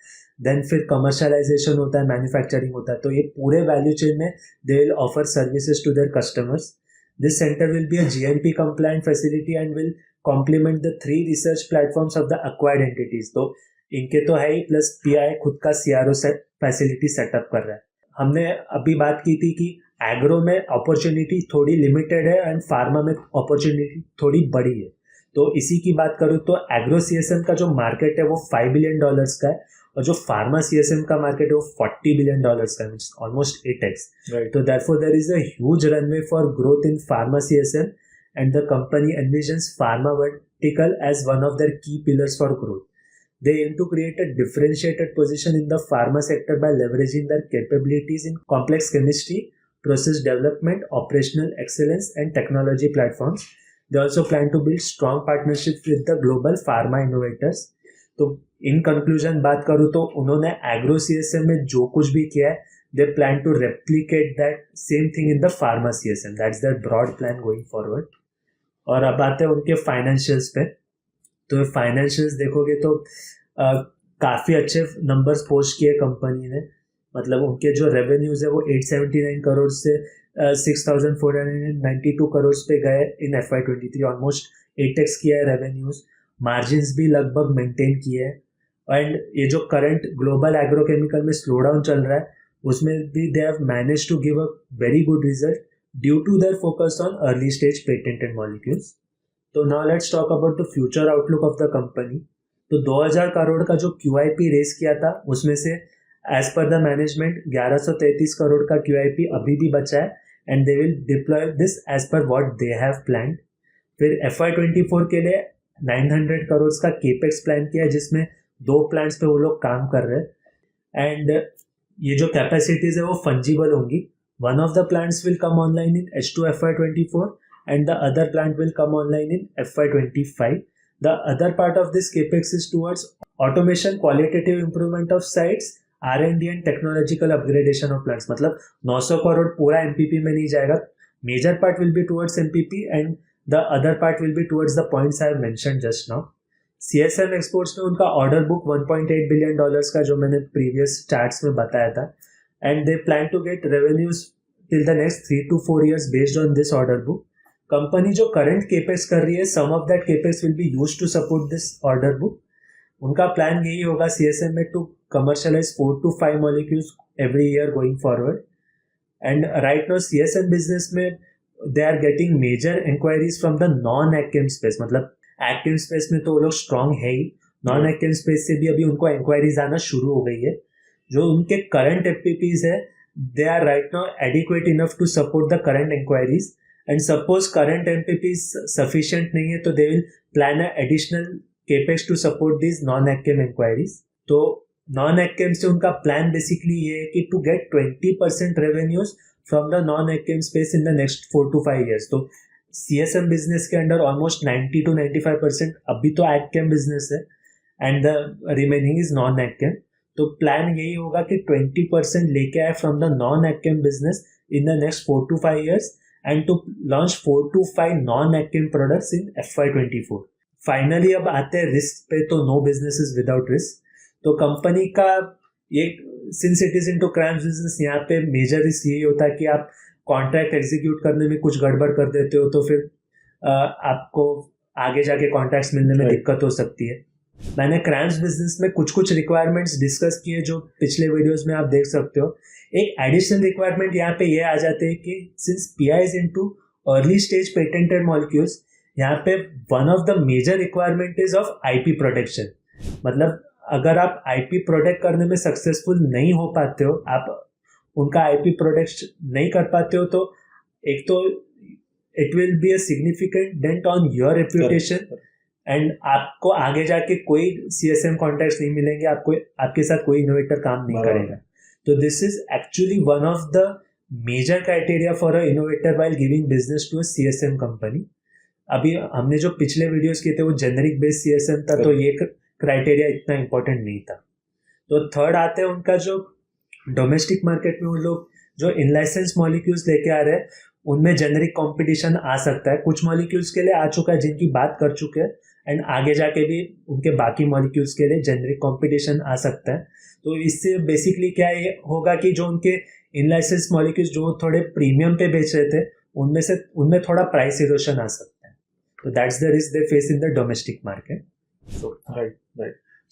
then फिर commercialization होता है, manufacturing होता है. तो ये पूरे value chain में they will offer services to their customers. This center will be a GMP compliant facility and will complement the 3 research platforms of the acquired entities. तो इनके तो है ही, प्लस PI खुद का CRO फैसिलिटी सेटअप कर रहा है. हमने अभी बात की थी कि एग्रो में अपॉर्चुनिटी थोड़ी लिमिटेड है एंड फार्मा में अपॉर्चुनिटी थोड़ी बड़ी है. तो इसी की बात करूँ तो एग्रो CSM का जो मार्केट है वो $5 बिलियन का है, और जो फार्मा CSM का मार्केट है वो $40 बिलियन का है, ऑलमोस्ट 8x. तो therefore there is a huge runway for growth in pharma CSM, and the company envisions pharma vertical as one of their key pillars for growth. They aim to create a differentiated position in the pharma sector by leveraging their capabilities in complex chemistry, process development, operational excellence, and technology platforms. They also plan to build strong partnerships with the global pharma innovators. तो इन कंक्लूजन बात करूँ तो उन्होंने एग्रो CSM में जो कुछ भी किया है, they plan to replicate that same thing in the pharma CSM. That's their broad plan going forward. और अब आते हैं उनके फाइनेंशियल्स पे. तो फाइनेंशियल्स देखोगे तो काफ़ी अच्छे नंबर्स पोस्ट किए कंपनी ने. मतलब उनके जो रेवेन्यूज है वो 879 करोड़ से 6,492 करोड़ पे गए इन FY23, ऑलमोस्ट 8x किया है रेवेन्यूज. मार्जिन्स भी लगभग मेंटेन किए हैं, एंड ये जो करंट ग्लोबल एग्रोकेमिकल में स्लो डाउन चल रहा है उसमें भी they have manage to give a very good result due to their focus on early stage patented molecules. तो now let's talk about the future outlook of the company. तो 2000 करोड़ का जो QIP रेस किया था उसमें से as per the management 1133 crore का QIP अभी भी बचा है, and they will deploy this as per what they have planned. फिर FY24 के लिए 900 करोड़ का केपेक्स प्लान किया है, जिसमें 2 प्लांट्स पे वो लोग काम कर रहे हैं, एंड ये जो कैपेसिटीज है वो फंजिबल होंगी. One of the plants will come online in H2 FY24 and the other plant will come online in FY25. The other part of this capex is towards automation, qualitative improvement of sites, R&D and technological upgradation of plants. मतलब 900 करोड़ पूरा MPP में नहीं जाएगा. Major part will be towards MPP and the other part will be towards the points I have mentioned just now. CSM exports में उनका order book $1.8 billion का जो मैंने previous charts में बताया था, and they plan to get revenues till the next 3 to 4 years based on this order book. Company जो current capex कर रही है, some of that capex will be used to support this order book. उनका plan यही होगा CSM में to commercialize 4 to 5 molecules every year going forward. And right now CSM business में they are getting major inquiries from the non-AgChem space. मतलब एक्टिव स्पेस में तो वो लोग स्ट्रांग है ही, नॉन एक्टिव स्पेस से भी अभी उनको इंक्वायरीज आना शुरू हो गई है. जो उनके करंट एफपीपीज है, they are right now adequate enough to support the current inquiries. And suppose current MPPs sufficient नहीं है तो they will plan a additional capex to support this non active inquiries. तो नॉन एक्टिव से उनका प्लान बेसिकली ये है कि to get 20% revenues from the non active space in the next 4 to 5 years. तो CSM बिजनेस के अंडर ऑलमोस्ट 90 to 95% अभी तो एगकेम बिजनेस है and the remaining is non agchem. तो प्लान यही होगा कि 20% लेके आए from the non agchem business in the next 4 to 5 years and to launch 4 to 5 non agchem products in FY24. Finally अब आते हैं रिस्क पे. तो no business is without risk. तो कंपनी का ये since it is into crimes business, यहाँ पे मेजर रिस्क यही होता है कि आप कॉन्ट्रैक्ट एग्जीक्यूट करने में कुछ गड़बड़ कर देते हो तो फिर आपको आगे जाके कॉन्ट्रैक्ट्स मिलने में दिक्कत हो सकती है. मैंने क्राइम्स बिजनेस में कुछ कुछ रिक्वायरमेंट्स डिस्कस किए जो पिछले वीडियोस में आप देख सकते हो. एक एडिशनल रिक्वायरमेंट यहाँ पे ये आ जाते हैं कि since PI is into early stage patented molecules, यहाँ पे one of the major requirement is of IP protection. मतलब अगर आप आईपी प्रोटेक्ट करने में सक्सेसफुल नहीं हो पाते हो, आप उनका आईपी प्रोटेक्ट नहीं कर पाते हो, तो एक तो it will be a significant dent on your reputation and आपको आगे जाके कोई सीएसएम कॉन्ट्रैक्ट्स नहीं मिलेंगे, आपको आपके साथ कोई इनोवेटर काम नहीं करेगा. तो this is actually one of the major criteria for a innovator while giving business to a CSM company. अभी हमने जो पिछले वीडियोस किए थे वो जेनरिक बेस्ड सीएसएम था, तो ये क्राइटेरिया इतना इंपॉर्टेंट नहीं था. तो थर्ड आते हैं उनका जो डोमेस्टिक मार्केट में वो लोग जो इनलाइसेंस मॉलिक्यूल्स लेके आ रहे हैं उनमें जेनरिक कंपटीशन आ सकता है. कुछ मॉलिक्यूल्स के लिए आ चुका है जिनकी बात कर चुके हैं एंड आगे जाके भी उनके बाकी मॉलिक्यूल्स के लिए जेनरिक कंपटीशन आ सकता है. तो इससे बेसिकली क्या ये होगा कि जो उनके इनलाइसेंस मॉलिक्यूल्स जो थोड़े प्रीमियम पे बेच रहे थे उनमें थोड़ा प्राइस इरोशन आ सकता है. तो that's the risk they face in the domestic market. Right.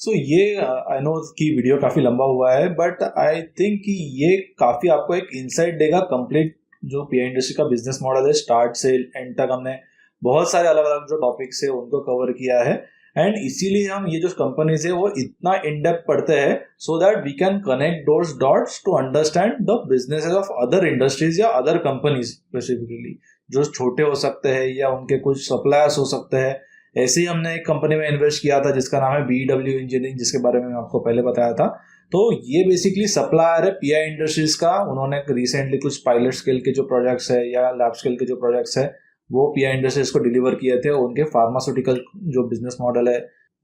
So ये आई नो कि वीडियो काफी लंबा हुआ है, बट आई थिंक कि ये काफी आपको एक इनसाइट देगा कंप्लीट जो पीआई इंडस्ट्री का बिजनेस मॉडल है. स्टार्ट से एंड तक हमने बहुत सारे अलग अलग जो टॉपिक्स है उनको कवर किया है एंड इसीलिए हम ये जो कंपनीज है वो इतना इन डेप्थ पढ़ते हैं so that we can connect those dots to understand the businesses of other industries या अदर कंपनीज स्पेसिफिकली जो छोटे हो सकते हैं या उनके कुछ सप्लायर्स हो सकते हैं. ऐसे ही हमने एक कंपनी में इन्वेस्ट किया था जिसका नाम है BW इंजीनियरिंग, जिसके बारे में मैं आपको पहले बताया था. तो ये बेसिकली सप्लायर है पीआई इंडस्ट्रीज का. उन्होंने रिसेंटली कुछ पायलट स्केल के जो प्रोजेक्ट्स है या लैब स्केल के जो प्रोजेक्ट्स है वो पीआई इंडस्ट्रीज को डिलीवर किए थे. उनके फार्मास्यूटिकल जो बिजनेस मॉडल है,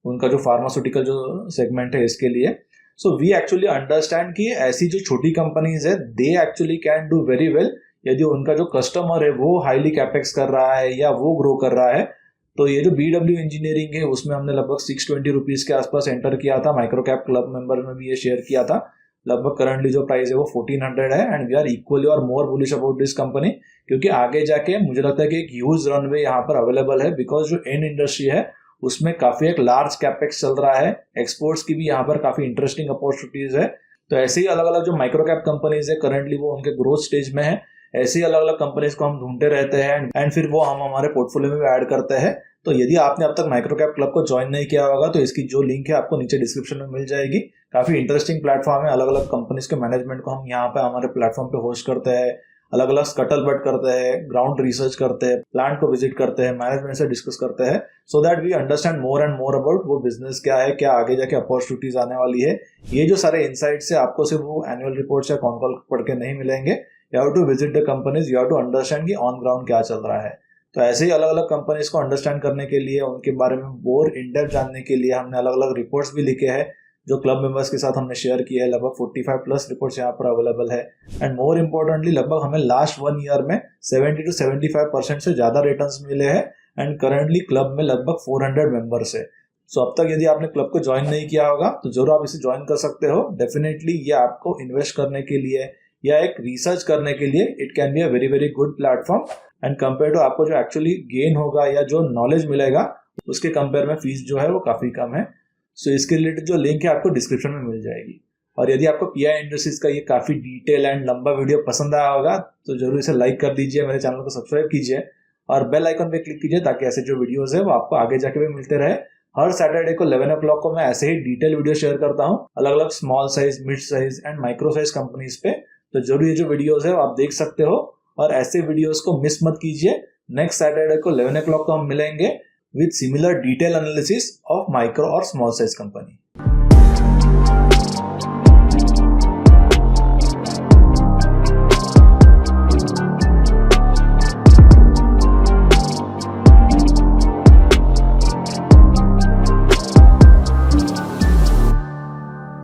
उनका जो फार्मास्यूटिकल जो सेगमेंट है इसके लिए. सो वी एक्चुअली अंडरस्टैंड कि ऐसी जो छोटी कंपनीज है they actually can do very well यदि उनका जो कस्टमर है वो हाईली कैपेक्स कर रहा है या वो ग्रो कर रहा है. तो ये जो BW इंजीनियरिंग है उसमें हमने लगभग 620 रुपीज़ के आसपास एंटर किया था. माइक्रो कैप क्लब मेंबर में भी ये शेयर किया था. लगभग करंटली जो प्राइस है वो 1400 है एंड वी आर इक्वली और मोर बुलिश अबाउट दिस कंपनी क्योंकि आगे जाके मुझे लगता है कि एक ह्यूज रनवे यहाँ पर अवेलेबल है बिकॉज जो एंड इंडस्ट्री है उसमें काफी एक लार्ज कैपेक्स चल रहा है. एक्सपोर्ट्स की भी यहाँ पर काफी इंटरेस्टिंग अपॉर्चुनिटीज है. तो ऐसे ही अलग अलग जो माइक्रो कैप कंपनीज है करंटली वो उनके ग्रोथ स्टेज में है. ऐसे ही अलग अलग कंपनीज को हम ढूंढते रहते हैं एंड फिर वो हम हमारे पोर्टफोलियो में भी ऐड करते हैं. तो यदि आपने अब तक माइक्रो कैप क्लब को ज्वाइन नहीं किया होगा तो इसकी जो लिंक है आपको नीचे डिस्क्रिप्शन में मिल जाएगी. काफी इंटरेस्टिंग प्लेटफॉर्म है. अलग अलग कंपनीज के मैनेजमेंट को हम यहाँ पे हमारे प्लेटफॉर्म पे होस्ट करते हैं, अलग अलग स्कटल बट करते हैं, ग्राउंड रिसर्च करते हैं, प्लांट को विजिट करते हैं, मैनेजमेंट से डिस्कस करते हैं so that we understand more and more about वो बिजनेस क्या है, क्या आगे जाके अपॉर्चुनिटीज आने वाली है. ये जो सारे इनसाइट्स है आपको सिर्फ वो एनुअल रिपोर्ट्स या कॉन कॉल पढ़ के नहीं मिलेंगे. You have to visit the companies, you have to understand कि ऑन ग्राउंड क्या चल रहा है. तो ऐसे ही अलग अलग कंपनीज को अंडरस्टैंड करने के लिए, उनके बारे में मोर इन डेप्थ जानने के लिए हमने अलग अलग रिपोर्ट्स भी लिखे हैं जो क्लब मेंबर्स के साथ हमने शेयर किया है। लगभग 45 प्लस रिपोर्ट्स यहाँ पर अवेलेबल है। एंड मोर इम्पोर्टेंटली लगभग हमें लास्ट 1 ईयर में 70 to 75% से ज़्यादा रिटर्न्स मिले हैं। एंड करंटली क्लब में लगभग 400 मेंबर्स है। सो अब तक यदि आपने क्लब को ज्वाइन नहीं किया होगा तो जरूर आप इसे ज्वाइन कर सकते हो। डेफिनेटली ये आपको इन्वेस्ट करने के लिए या एक रिसर्च करने के लिए it can be a very very good platform. And compare to आपको जो एक्चुअली गेन होगा या जो नॉलेज मिलेगा उसके कंपेयर में फीस जो है वो काफ़ी कम है। सो इसके रिलेटेड जो लिंक है आपको डिस्क्रिप्शन में मिल जाएगी। और यदि आपको पीआई इंडस्ट्रीज का ये काफ़ी डिटेल एंड लंबा वीडियो पसंद आया होगा तो जरूर इसे लाइक कर दीजिए, मेरे चैनल को सब्सक्राइब कीजिए और बेल आइकन पे क्लिक कीजिए ताकि ऐसे जो वीडियोस है वो आपको आगे जाके भी मिलते रहे। हर सैटरडे को 11 o'clock को मैं ऐसे ही डिटेल वीडियो शेयर करता हूँ अलग अलग small size, mid size and micro size companies पे। तो जरूर ये जो वीडियोस है वो आप देख सकते हो और ऐसे वीडियोस को मिस मत कीजिए। नेक्स्ट सैटरडे को 11 o'clock को हम मिलेंगे with similar detail analysis of micro or small size company.